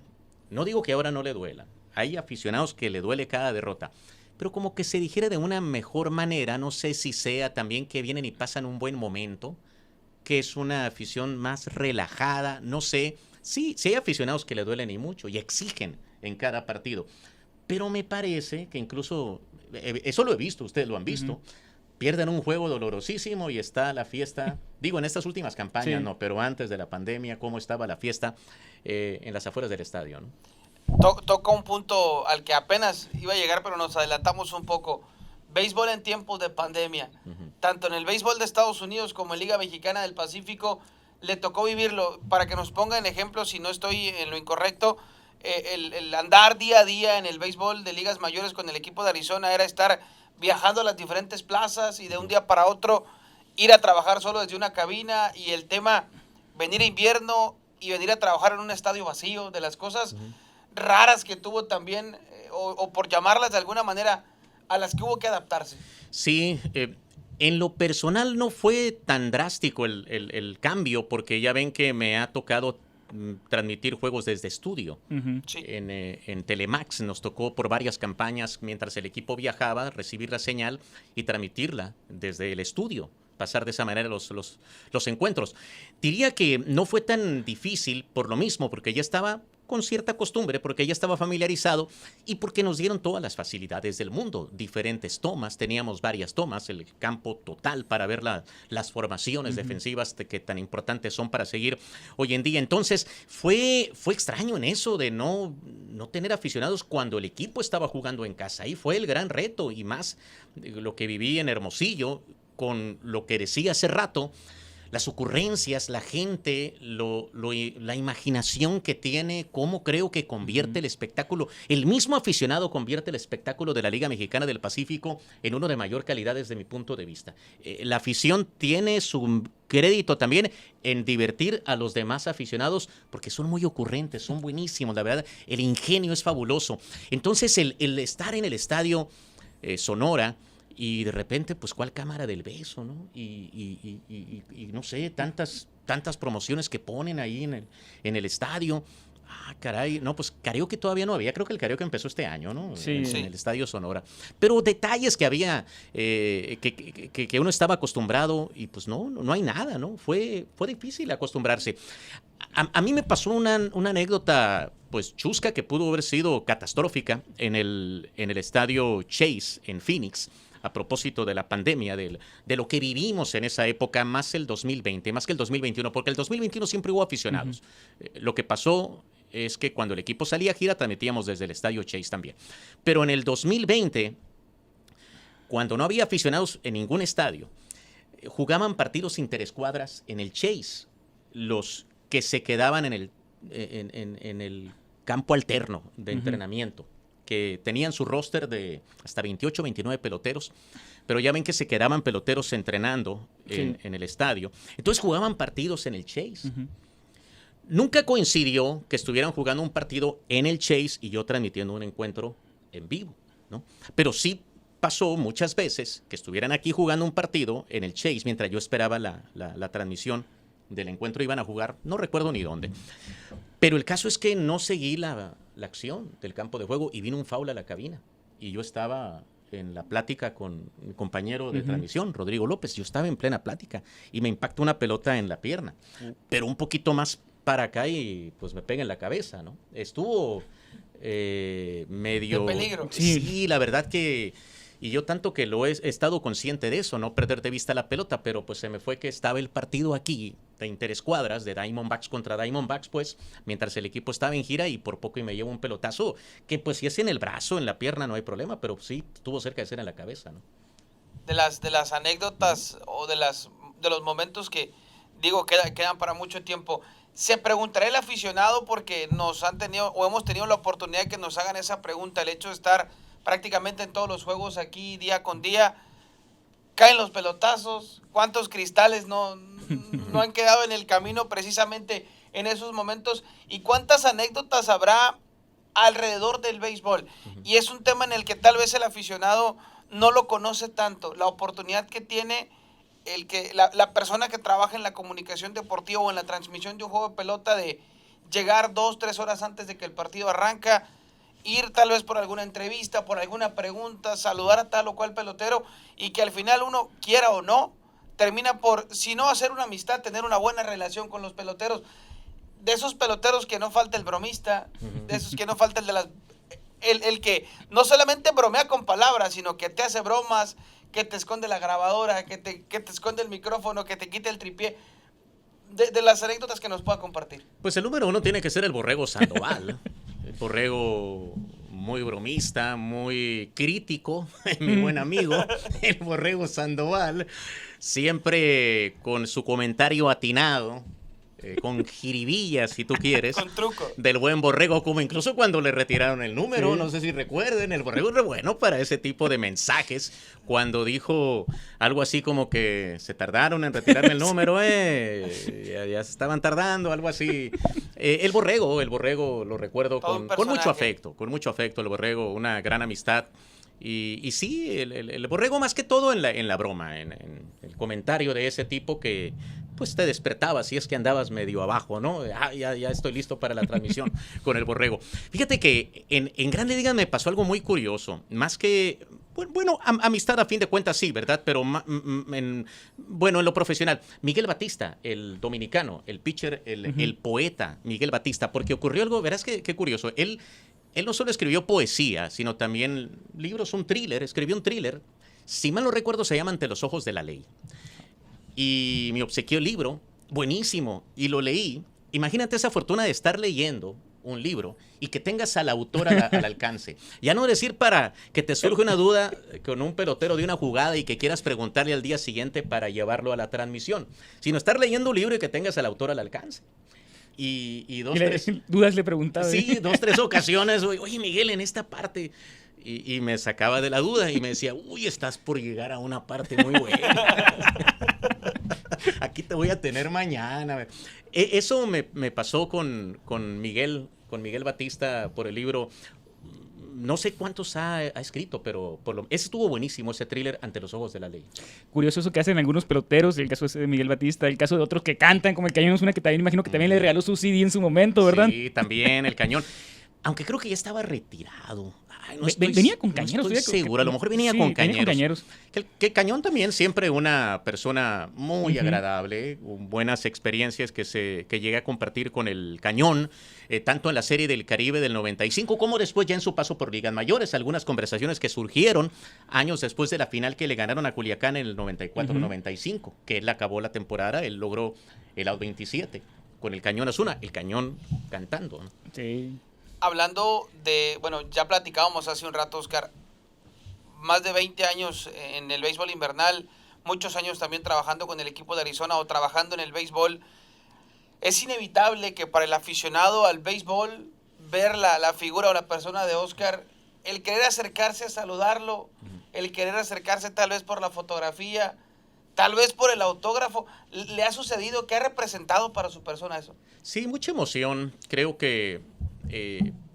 Hay aficionados que le duele cada derrota, pero como que se dijera de una mejor manera, no sé si sea también que vienen y pasan un buen momento, que es una afición más relajada, no sé. Sí hay aficionados que le duelen y mucho y exigen en cada partido, pero me parece que incluso, eso lo he visto, ustedes lo han visto, pierden un juego dolorosísimo y está la fiesta, digo en estas últimas campañas, no, pero antes de la pandemia, cómo estaba la fiesta en las afueras del estadio, ¿no? Toca un punto al que apenas iba a llegar, pero nos adelantamos un poco. Béisbol en tiempos de pandemia, tanto en el béisbol de Estados Unidos como en Liga Mexicana del Pacífico, le tocó vivirlo. Para que nos ponga en ejemplo, si no estoy en lo incorrecto, el andar día a día en el béisbol de ligas mayores con el equipo de Arizona era estar viajando a las diferentes plazas y de un día para otro ir a trabajar solo desde una cabina, y el tema venir a invierno y venir a trabajar en un estadio vacío, de las cosas raras que tuvo también, o por llamarlas de alguna manera, a las que hubo que adaptarse. Sí, en lo personal no fue tan drástico el cambio, porque ya ven que me ha tocado transmitir juegos desde estudio. Sí. En Telemax nos tocó por varias campañas, mientras el equipo viajaba, recibir la señal y transmitirla desde el estudio, pasar de esa manera los encuentros. Diría que no fue tan difícil por lo mismo, porque ya estaba con cierta costumbre, porque ya estaba familiarizado y porque nos dieron todas las facilidades del mundo, diferentes tomas, teníamos varias tomas, el campo total para ver las formaciones defensivas que tan importantes son para seguir hoy en día. Entonces fue extraño en eso de no tener aficionados cuando el equipo estaba jugando en casa. Ahí fue el gran reto, y más lo que viví en Hermosillo con lo que decía hace rato, las ocurrencias, la gente, la imaginación que tiene, cómo creo que convierte el espectáculo. El mismo aficionado convierte el espectáculo de la Liga Mexicana del Pacífico en uno de mayor calidad desde mi punto de vista. La afición tiene su crédito también en divertir a los demás aficionados, porque son muy ocurrentes, son buenísimos, la verdad. El ingenio es fabuloso. Entonces, el estar en el estadio Sonora, y de repente, pues, ¿cuál cámara del beso, no? Y no sé, tantas promociones que ponen ahí en el estadio. Ah, caray, no, pues karaoke todavía no había. Creo que el karaoke empezó este año, ¿no? Sí. En el Estadio Sonora. Pero detalles que había, que uno estaba acostumbrado, y pues no hay nada, ¿no? Fue difícil acostumbrarse. A mí me pasó una anécdota, pues, chusca, que pudo haber sido catastrófica en el Estadio Chase en Phoenix, a propósito de la pandemia, de lo que vivimos en esa época, más el 2020, más que el 2021, porque el 2021 siempre hubo aficionados. Lo que pasó es que cuando el equipo salía a gira, transmitíamos desde el Estadio Chase también. Pero en el 2020, cuando no había aficionados en ningún estadio, jugaban partidos interescuadras en el Chase, los que se quedaban en el campo alterno de entrenamiento, que tenían su roster de hasta 28, 29 peloteros, pero ya ven que se quedaban peloteros entrenando en el estadio. Entonces jugaban partidos en el Chase. Nunca coincidió que estuvieran jugando un partido en el Chase y yo transmitiendo un encuentro en vivo, ¿no? Pero sí pasó muchas veces que estuvieran aquí jugando un partido en el Chase mientras yo esperaba la transmisión del encuentro. Iban a jugar, no recuerdo ni dónde. Pero el caso es que no seguí la acción del campo de juego y vino un foul a la cabina. Y yo estaba en la plática con mi compañero de transmisión, Rodrigo López. Yo estaba en plena plática y me impacta una pelota en la pierna, pero un poquito más para acá y pues me pega en la cabeza, ¿no? Estuvo medio... De peligro. Sí, la verdad que... Y yo tanto que lo he estado consciente de eso, no perder de vista la pelota, pero pues se me fue que estaba el partido aquí de interescuadras, de Diamondbacks contra Diamondbacks, pues, mientras el equipo estaba en gira y por poco y me llevo un pelotazo, que pues si es en el brazo, en la pierna, no hay problema, pero sí estuvo cerca de ser en la cabeza, ¿no? De las anécdotas o de los momentos que, digo, quedan para mucho tiempo. Se preguntará el aficionado porque nos han tenido o hemos tenido la oportunidad de que nos hagan esa pregunta, el hecho de estar prácticamente en todos los juegos aquí día con día, caen los pelotazos, cuántos cristales no han quedado en el camino precisamente en esos momentos y cuántas anécdotas habrá alrededor del béisbol. Y es un tema en el que tal vez el aficionado no lo conoce tanto, la oportunidad que tiene la persona que trabaja en la comunicación deportiva o en la transmisión de un juego de pelota de llegar 2-3 horas antes de que el partido arranca, ir tal vez por alguna entrevista, por alguna pregunta, saludar a tal o cual pelotero y que al final uno, quiera o no, termina por, si no hacer una amistad, tener una buena relación con los peloteros. De esos peloteros que no falta el bromista, de esos que no falta el que no solamente bromea con palabras, sino que te hace bromas, que te esconde la grabadora, que te esconde el micrófono, que te quita el tripié. De las anécdotas que nos pueda compartir. Pues el número uno tiene que ser el Borrego Sandoval. El Borrego muy bromista, muy crítico, mi buen amigo, el Borrego Sandoval, siempre con su comentario atinado, con jiribillas, si tú quieres, con truco, del buen Borrego, como incluso cuando le retiraron el número, no sé si recuerden, el Borrego es re bueno para ese tipo de mensajes, cuando dijo algo así como que se tardaron en retirarme el número, ya se estaban tardando, algo así. El Borrego lo recuerdo con mucho afecto, el Borrego, una gran amistad. Y sí, el Borrego más que todo en la broma, en el comentario de ese tipo que pues te despertaba si es que andabas medio abajo, ¿no? Ya estoy listo para la transmisión con el Borrego. Fíjate que en Grandes Ligas me pasó algo muy curioso, más que... Bueno, amistad a fin de cuentas sí, ¿verdad? Pero en lo profesional. Miguel Batista, el dominicano, el pitcher, el poeta Miguel Batista, porque ocurrió algo, verás qué curioso. Él no solo escribió poesía, sino también libros, escribió un thriller. Si mal no recuerdo, se llama Ante los ojos de la ley. Y me obsequió el libro, buenísimo, y lo leí. Imagínate esa fortuna de estar leyendo un libro y que tengas al autor al alcance. Ya no decir para que te surge una duda con un pelotero de una jugada y que quieras preguntarle al día siguiente para llevarlo a la transmisión, sino estar leyendo un libro y que tengas al autor al alcance. Y tres dudas le preguntaba. Sí, 2, 3 ocasiones. Oye, Miguel, en esta parte. Y me sacaba de la duda y me decía, uy, estás por llegar a una parte muy buena. Aquí te voy a tener mañana. Eso me pasó con Miguel Batista por el libro. No sé cuántos ha escrito, pero ese estuvo buenísimo, ese thriller Ante los ojos de la ley. Curioso eso que hacen algunos peloteros, el caso ese de Miguel Batista, el caso de otros que cantan, como el Cañón Osuna, que también imagino que también le regaló su CD en su momento, ¿verdad? Sí, también el Cañón. Aunque creo que ya estaba retirado. Ay, venía con Cañeros. No estoy seguro, a lo mejor venía con Cañeros. Que Cañón también siempre una persona muy agradable, con buenas experiencias que llegué a compartir con el Cañón, tanto en la Serie del Caribe del 95 como después ya en su paso por ligas mayores. Algunas conversaciones que surgieron años después de la final que le ganaron a Culiacán en el 94-95, que él acabó la temporada, él logró el out 27 con el Cañón Osuna, el Cañón cantando, ¿no? Sí. Hablando de, bueno, ya platicábamos hace un rato, Oscar, más de 20 años en el béisbol invernal, muchos años también trabajando con el equipo de Arizona o trabajando en el béisbol. Es inevitable que para el aficionado al béisbol, ver la figura o la persona de Oscar, el querer acercarse a saludarlo, el querer acercarse tal vez por la fotografía, tal vez por el autógrafo, ¿le ha sucedido? ¿Qué ha representado para su persona eso? Sí, mucha emoción. Creo que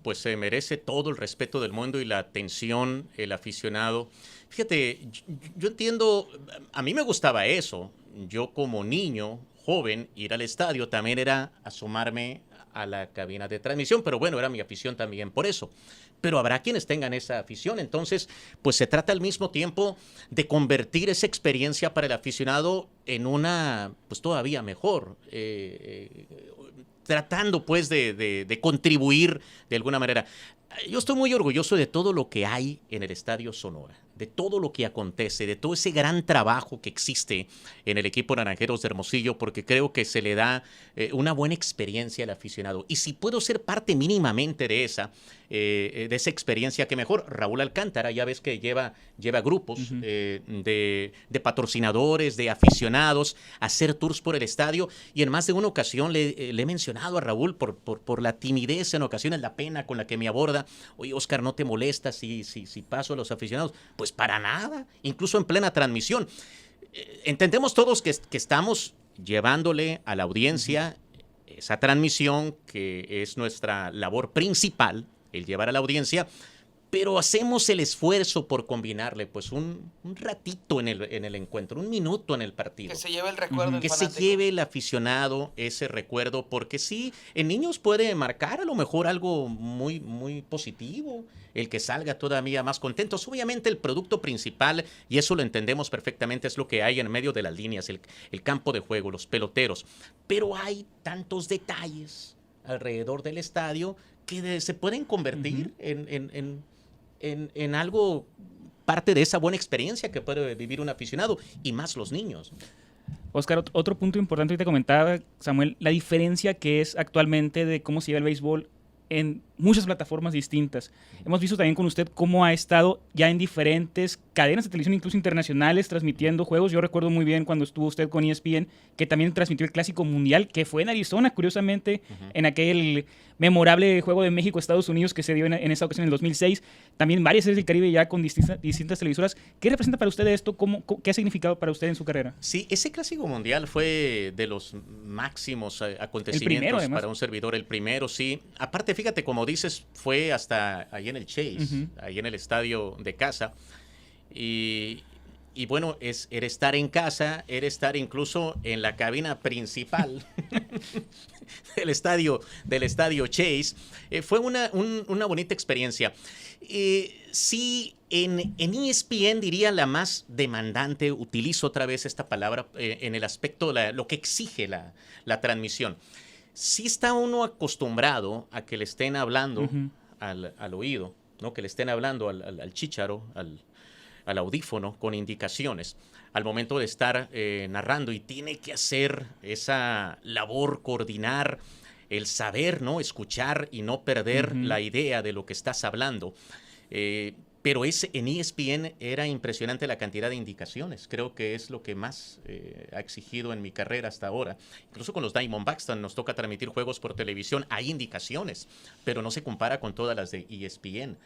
pues se merece todo el respeto del mundo y la atención, el aficionado. Fíjate, yo entiendo, a mí me gustaba eso. Yo como niño, joven, ir al estadio también era asomarme a la cabina de transmisión, pero bueno, era mi afición también por eso. pero habrá quienes tengan esa afición. Entonces, pues se trata al mismo tiempo de convertir esa experiencia para el aficionado en una, pues todavía mejor, tratando pues de contribuir de alguna manera. Yo estoy muy orgulloso de todo lo que hay en el Estadio Sonora, de todo lo que acontece, de todo ese gran trabajo que existe en el equipo Naranjeros de Hermosillo, porque creo que se le da una buena experiencia al aficionado. Y si puedo ser parte mínimamente de esa experiencia, que mejor. Raúl Alcántara, ya ves que lleva grupos de patrocinadores, de aficionados, a hacer tours por el estadio, y en más de una ocasión le he mencionado a Raúl por la timidez, en ocasiones la pena con la que me aborda. Oye, Oscar, ¿no te molesta si paso a los aficionados? Pues para nada, incluso en plena transmisión. Entendemos todos que estamos llevándole a la audiencia esa transmisión, que es nuestra labor principal, el llevar a la audiencia, pero hacemos el esfuerzo por combinarle pues un ratito en el encuentro, un minuto en el partido. Que se lleve el recuerdo. Que se lleve el aficionado ese recuerdo, porque sí, en niños puede marcar a lo mejor algo muy, muy positivo, el que salga todavía más contentos. Obviamente el producto principal, y eso lo entendemos perfectamente, es lo que hay en medio de las líneas, el campo de juego, los peloteros. Pero hay tantos detalles alrededor del estadio que se pueden convertir en algo, parte de esa buena experiencia que puede vivir un aficionado, y más los niños. Oscar, otro punto importante que te comentaba, Samuel, la diferencia que es actualmente de cómo se lleva el béisbol en muchas plataformas distintas. Hemos visto también con usted cómo ha estado ya en diferentes cadenas de televisión, incluso internacionales, transmitiendo juegos. Yo recuerdo muy bien cuando estuvo usted con ESPN, que también transmitió el Clásico Mundial, que fue en Arizona, curiosamente, en aquel memorable juego de México-Estados Unidos que se dio en esa ocasión en el 2006. También varias series del Caribe ya con distintas televisoras. ¿Qué representa para usted esto? ¿Qué ha significado para usted en su carrera? Sí, ese Clásico Mundial fue de los máximos acontecimientos para un servidor. El primero, sí. Aparte, fíjate, como dices, fue hasta ahí en el Chase, ahí en el estadio de casa. Y bueno, era estar en casa, era estar incluso en la cabina principal del estadio Chase. Fue una bonita experiencia. Sí, en ESPN diría la más demandante, utilizo otra vez esta palabra, en el aspecto de lo que exige la transmisión. Sí está uno acostumbrado a que le estén hablando al oído, ¿no? Que le estén hablando al chícharo, al audífono, con indicaciones al momento de estar narrando, y tiene que hacer esa labor, coordinar, el saber, ¿no? Escuchar y no perder la idea de lo que estás hablando. Pero en ESPN era impresionante la cantidad de indicaciones. Creo que es lo que más ha exigido en mi carrera hasta ahora. Incluso con los Diamondbacks nos toca transmitir juegos por televisión. Hay indicaciones, pero no se compara con todas las de ESPN.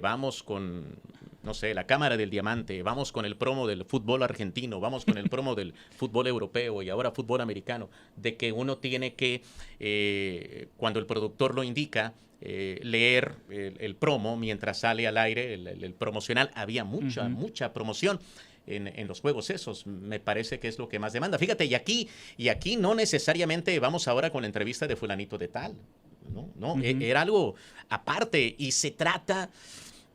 Vamos con, no sé, la cámara del diamante, vamos con el promo del fútbol argentino, vamos con el promo del fútbol europeo y ahora fútbol americano. De que uno tiene que, cuando el productor lo indica, leer el promo mientras sale al aire, el promocional. Había mucha promoción en los juegos esos. Me parece que es lo que más demanda. Fíjate, y aquí no necesariamente vamos ahora con la entrevista de fulanito de tal. No, era algo aparte, y se trata,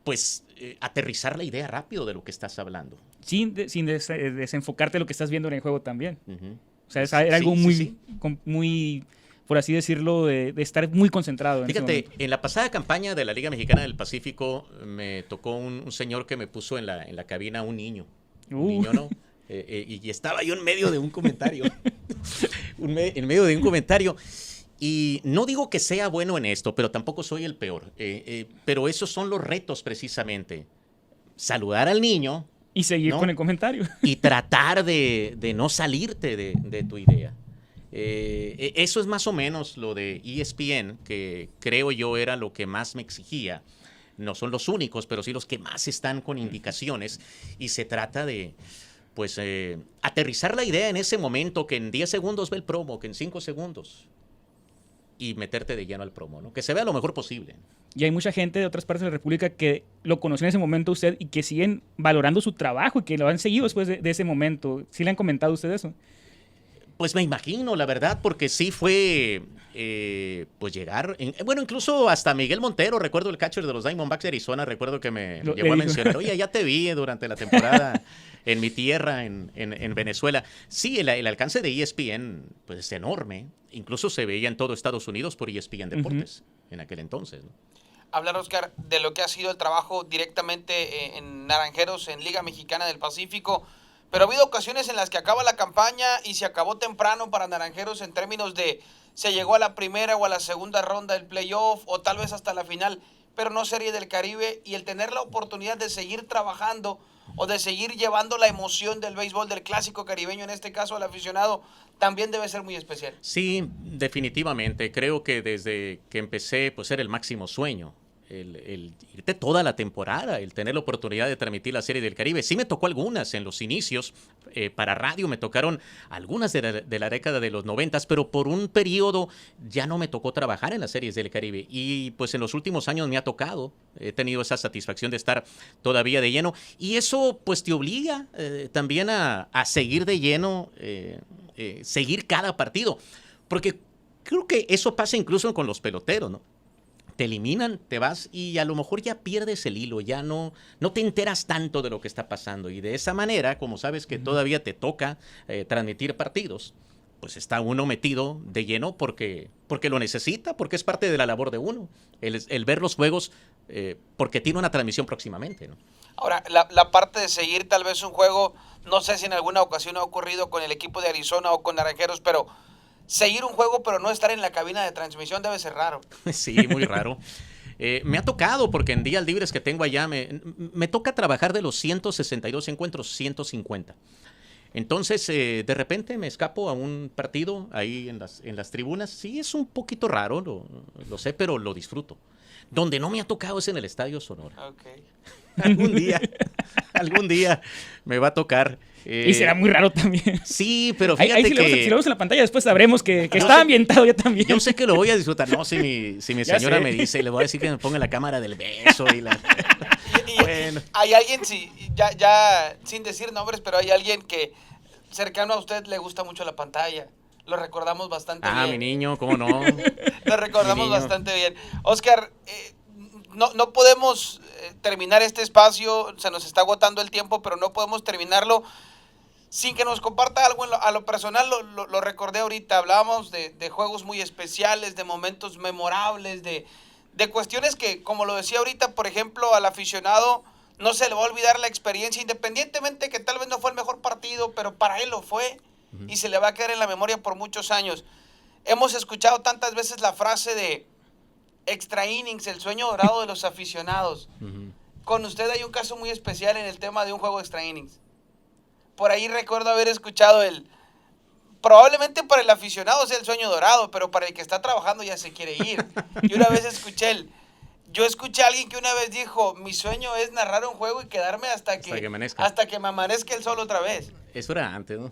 pues, aterrizar la idea rápido de lo que estás hablando. Sin desenfocarte de lo que estás viendo en el juego también. O sea, era algo muy, por así decirlo, de estar muy concentrado. Fíjate, en la pasada campaña de la Liga Mexicana del Pacífico me tocó un señor que me puso en la cabina un niño. Un niño, ¿no? Y estaba yo en medio de un comentario. En medio de un comentario. Y no digo que sea bueno en esto, pero tampoco soy el peor. Pero esos son los retos, precisamente. Saludar al niño. Y seguir, ¿no?, con el comentario. Y tratar de no salirte de tu idea. Eso es más o menos lo de ESPN, que creo yo era lo que más me exigía. No son los únicos, pero sí los que más están con indicaciones. Y se trata de, pues, aterrizar la idea en ese momento, que en 10 segundos ve el promo, que en 5 segundos, y meterte de lleno al promo, ¿no? Que se vea lo mejor posible. Y hay mucha gente de otras partes de la República que lo conoció en ese momento usted y que siguen valorando su trabajo y que lo han seguido después de ese momento. ¿Sí le han comentado a usted eso? Pues me imagino, la verdad, porque sí fue, pues llegar, bueno, incluso hasta Miguel Montero, recuerdo el catcher de los Diamondbacks de Arizona, recuerdo que me llegó a mencionar, oye, ya te vi durante la temporada en mi tierra, en Venezuela. Sí, el alcance de ESPN, pues es enorme, incluso se veía en todo Estados Unidos por ESPN Deportes en aquel entonces, ¿no? Hablar, Oscar, de lo que ha sido el trabajo directamente en Naranjeros, en Liga Mexicana del Pacífico, pero ha habido ocasiones en las que acaba la campaña y se acabó temprano para Naranjeros en términos de se llegó a la primera o a la segunda ronda del playoff o tal vez hasta la final, pero no Serie del Caribe, y el tener la oportunidad de seguir trabajando o de seguir llevando la emoción del béisbol, del clásico caribeño, en este caso al aficionado, también debe ser muy especial. Sí, definitivamente. Creo que desde que empecé, pues era el máximo sueño. El irte toda la temporada, el tener la oportunidad de transmitir la Serie del Caribe. Sí me tocó algunas en los inicios, para radio me tocaron algunas de la década de los 90, pero por un periodo ya no me tocó trabajar en las Series del Caribe. Y pues en los últimos años me ha tocado, he tenido esa satisfacción de estar todavía de lleno. Y eso pues te obliga también a seguir de lleno, seguir cada partido. Porque creo que eso pasa incluso con los peloteros, ¿no? Te eliminan, te vas y a lo mejor ya pierdes el hilo, ya no te enteras tanto de lo que está pasando. Y de esa manera, como sabes que todavía te toca transmitir partidos, pues está uno metido de lleno porque lo necesita, porque es parte de la labor de uno, el ver los juegos, porque tiene una transmisión próximamente, ¿no? Ahora, la parte de seguir tal vez un juego, no sé si en alguna ocasión ha ocurrido con el equipo de Arizona o con Naranjeros, pero seguir un juego pero no estar en la cabina de transmisión debe ser raro. Sí, muy raro. Me ha tocado, porque en días libres que tengo allá, me toca trabajar de los 162 encuentros, 150. Entonces, de repente me escapo a un partido ahí en las tribunas. Sí, es un poquito raro, lo sé, pero lo disfruto. Donde no me ha tocado es en el Estadio Sonora. Okay. Algún día me va a tocar. Y será muy raro también. Sí, pero fíjate si que... Si lo vemos en la pantalla, después sabremos que está ambientado ya también. Yo sé que lo voy a disfrutar. No, si mi señora me dice, le voy a decir que me ponga la cámara del beso y la... Bueno. Hay alguien, sí, ya sin decir nombres, pero hay alguien que cercano a usted le gusta mucho la pantalla. Lo recordamos bastante bien. Mi niño, ¿cómo no? Lo recordamos bastante bien. Oscar, no podemos terminar este espacio, se nos está agotando el tiempo, pero no podemos terminarlo sin que nos comparta algo a lo personal. Lo recordé ahorita, hablábamos de juegos muy especiales, de momentos memorables, de cuestiones que, como lo decía ahorita, por ejemplo, al aficionado no se le va a olvidar la experiencia, independientemente que tal vez no fue el mejor partido, pero para él lo fue y se le va a quedar en la memoria por muchos años. Hemos escuchado tantas veces la frase de extra innings, el sueño dorado de los aficionados. Con usted hay un caso muy especial en el tema de un juego extra innings. Por ahí recuerdo haber escuchado probablemente para el aficionado sea el sueño dorado, pero para el que está trabajando ya se quiere ir. Y una vez yo escuché a alguien que una vez dijo, mi sueño es narrar un juego y quedarme hasta que me amanezca el sol otra vez. Eso era antes, ¿no?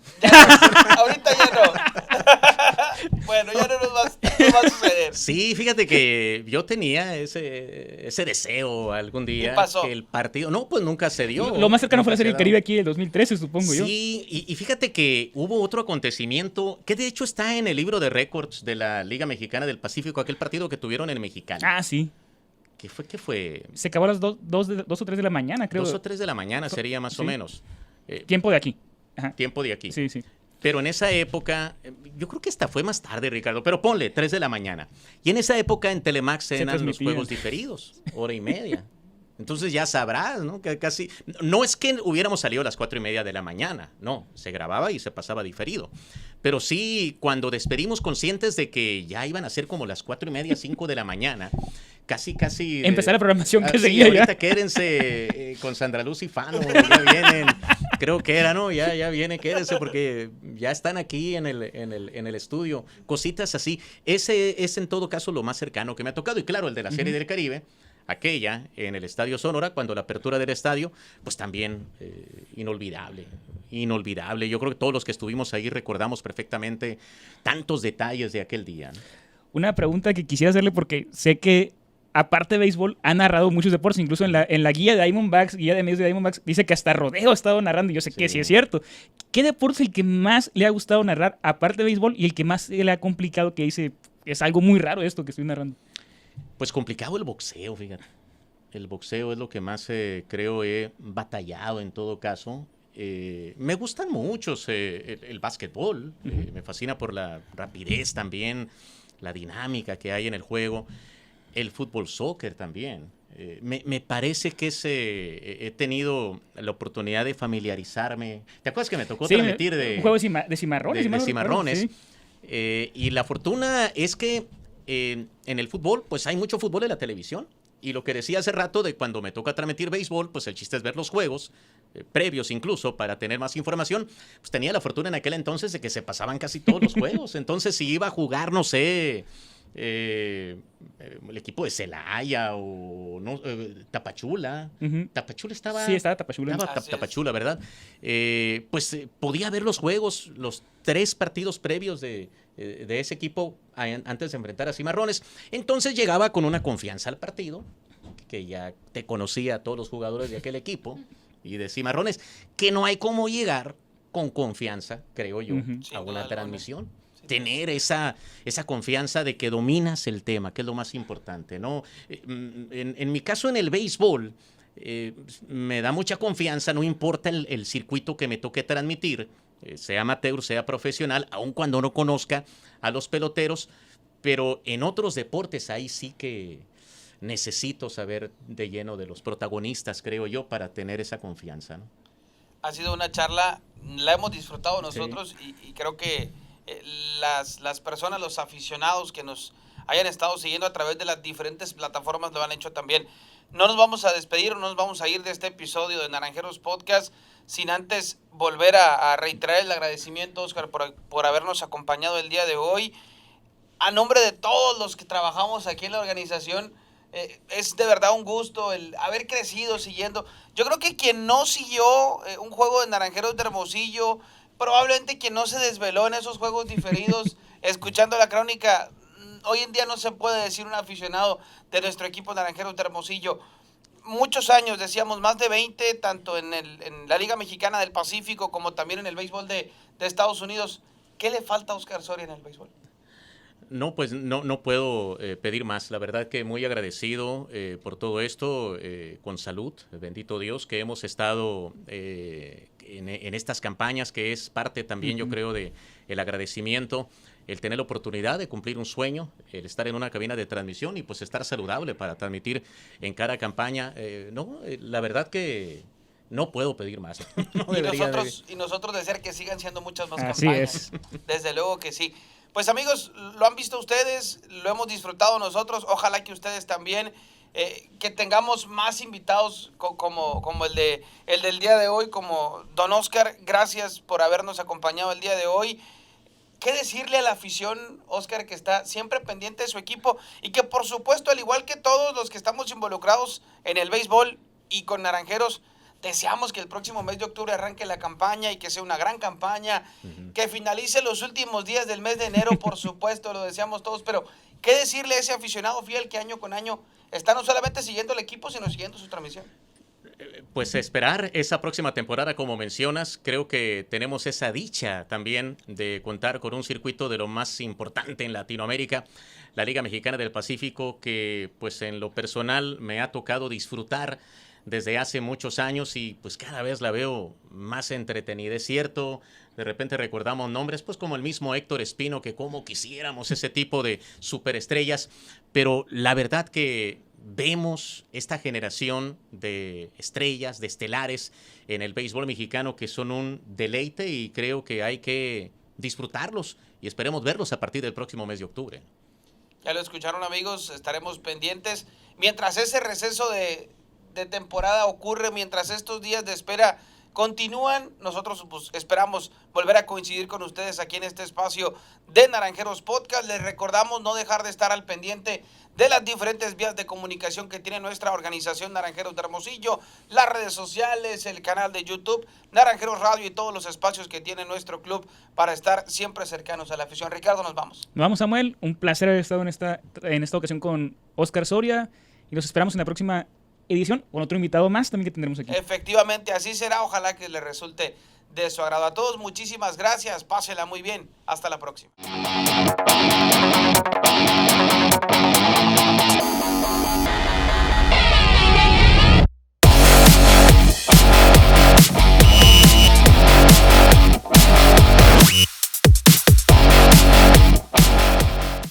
Ahorita ya no. Bueno, ya no nos va a suceder. Sí, fíjate que yo tenía ese deseo algún día. ¿Qué pasó? Que el partido... No, pues nunca se dio. Lo más cercano fue la Serie del Caribe aquí en el 2013, supongo yo. Sí, y fíjate que hubo otro acontecimiento que de hecho está en el libro de récords de la Liga Mexicana del Pacífico, aquel partido que tuvieron en Mexicali. Ah, sí. ¿Qué fue? Se acabó a las 2 o 3 de la mañana, creo. 2 o 3 de la mañana sería más o menos. Tiempo de aquí. Ajá. Tiempo de aquí. Sí, sí. Pero en esa época, yo creo que esta fue más tarde, Ricardo, pero ponle 3 de la mañana. Y en esa época en Telemax eran los juegos diferidos, hora y media. Entonces ya sabrás, ¿no? Que casi... No es que hubiéramos salido a las 4:30 de la mañana, no, se grababa y se pasaba diferido. Pero sí, cuando despedimos conscientes de que ya iban a ser como las 4:30, 5 de la mañana, casi... Empezar la programación que seguía ahorita ya. Quédense con Sandra Luz y Fano, ya vienen, creo que era, ¿no? Ya viene, quédense porque ya están aquí en el estudio. Cositas así. Ese es en todo caso lo más cercano que me ha tocado. Y claro, el de la Serie del Caribe, aquella en el Estadio Sonora, cuando la apertura del estadio, pues también inolvidable. Yo creo que todos los que estuvimos ahí recordamos perfectamente tantos detalles de aquel día, ¿no? Una pregunta que quisiera hacerle porque sé que aparte de béisbol, ha narrado muchos deportes, incluso en la guía de Diamondbacks, guía de medios de Diamondbacks, dice que hasta rodeo ha estado narrando, y yo sé que sí es cierto. ¿Qué deporte es el que más le ha gustado narrar, aparte de béisbol, y el que más le ha complicado, que dice, es algo muy raro esto que estoy narrando? Pues complicado el boxeo, fíjate. El boxeo es lo que más creo he batallado en todo caso. Me gustan muchos el básquetbol, me fascina por la rapidez también, la dinámica que hay en el juego. El fútbol soccer también. Me parece que he tenido la oportunidad de familiarizarme. ¿Te acuerdas que me tocó transmitir un juego de cimarrones? De cimarrones. Sí. Y la fortuna es que en el fútbol, pues hay mucho fútbol en la televisión. Y lo que decía hace rato de cuando me toca transmitir béisbol, pues el chiste es ver los juegos, previos incluso, para tener más información. Pues tenía la fortuna en aquel entonces de que se pasaban casi todos los juegos. Entonces, si iba a jugar, no sé, el equipo de Celaya o no, Tapachula. Tapachula estaba... Sí, estaba Tapachula. Estaba Tapachula, ¿verdad? Pues podía ver los juegos, los 3 partidos previos de ese equipo antes de enfrentar a Cimarrones. Entonces llegaba con una confianza al partido, que ya te conocía a todos los jugadores de aquel equipo y de Cimarrones, que no hay cómo llegar con confianza, creo yo, a una transmisión. Tener esa confianza de que dominas el tema, que es lo más importante, ¿no? En mi caso, en el béisbol, me da mucha confianza, no importa el circuito que me toque transmitir, sea amateur, sea profesional, aun cuando no conozca a los peloteros, pero en otros deportes ahí sí que necesito saber de lleno de los protagonistas, creo yo, para tener esa confianza, ¿no? Ha sido una charla, la hemos disfrutado nosotros, sí. y creo que las personas, los aficionados que nos hayan estado siguiendo a través de las diferentes plataformas lo han hecho también. No nos vamos a despedir, no nos vamos a ir de este episodio de Naranjeros Podcast sin antes volver a reiterar el agradecimiento, Oscar, por habernos acompañado el día de hoy. A nombre de todos los que trabajamos aquí en la organización, es de verdad un gusto el haber crecido siguiendo. Yo creo que quien no siguió un juego de Naranjeros de Hermosillo, probablemente quien no se desveló en esos juegos diferidos, escuchando la crónica, hoy en día no se puede decir un aficionado de nuestro equipo Naranjeros de Hermosillo. Muchos años, decíamos, más de 20, tanto en la Liga Mexicana del Pacífico como también en el béisbol de Estados Unidos. ¿Qué le falta a Oscar Soria en el béisbol? No, pues no puedo pedir más. La verdad que muy agradecido por todo esto, con salud, bendito Dios, que hemos estado en estas campañas, que es parte también, yo creo, de el agradecimiento, el tener la oportunidad de cumplir un sueño, el estar en una cabina de transmisión y pues estar saludable para transmitir en cada campaña. La verdad que no puedo pedir más. Y nosotros desear que sigan siendo muchas más Así campañas. Desde luego que sí. Pues amigos, lo han visto ustedes, lo hemos disfrutado nosotros, ojalá que ustedes también, que tengamos más invitados como el del día de hoy, como don Oscar. Gracias por habernos acompañado el día de hoy. ¿Qué decirle a la afición, Oscar, que está siempre pendiente de su equipo y que por supuesto, al igual que todos los que estamos involucrados en el béisbol y con Naranjeros, deseamos que el próximo mes de octubre arranque la campaña y que sea una gran campaña, que finalice los últimos días del mes de enero, por supuesto, lo deseamos todos, pero ¿qué decirle a ese aficionado fiel que año con año está no solamente siguiendo el equipo, sino siguiendo su transmisión? Pues esperar esa próxima temporada, como mencionas. Creo que tenemos esa dicha también de contar con un circuito de lo más importante en Latinoamérica, la Liga Mexicana del Pacífico, que pues en lo personal me ha tocado disfrutar desde hace muchos años y pues cada vez la veo más entretenida. Es cierto, de repente recordamos nombres pues como el mismo Héctor Espino, que como quisiéramos ese tipo de superestrellas, pero la verdad que vemos esta generación de estrellas, de estelares en el béisbol mexicano que son un deleite y creo que hay que disfrutarlos y esperemos verlos a partir del próximo mes de octubre. Ya lo escucharon, amigos, estaremos pendientes. Mientras ese receso de temporada ocurre, mientras estos días de espera continúan. Nosotros pues, esperamos volver a coincidir con ustedes aquí en este espacio de Naranjeros Podcast. Les recordamos no dejar de estar al pendiente de las diferentes vías de comunicación que tiene nuestra organización Naranjeros de Hermosillo, las redes sociales, el canal de YouTube, Naranjeros Radio y todos los espacios que tiene nuestro club para estar siempre cercanos a la afición. Ricardo, nos vamos. Nos vamos, Samuel. Un placer haber estado en esta ocasión con Oscar Soria y los esperamos en la próxima edición con otro invitado más también que tendremos aquí. Efectivamente, así será. Ojalá que les resulte de su agrado. A todos, muchísimas gracias. Pásela muy bien. Hasta la próxima.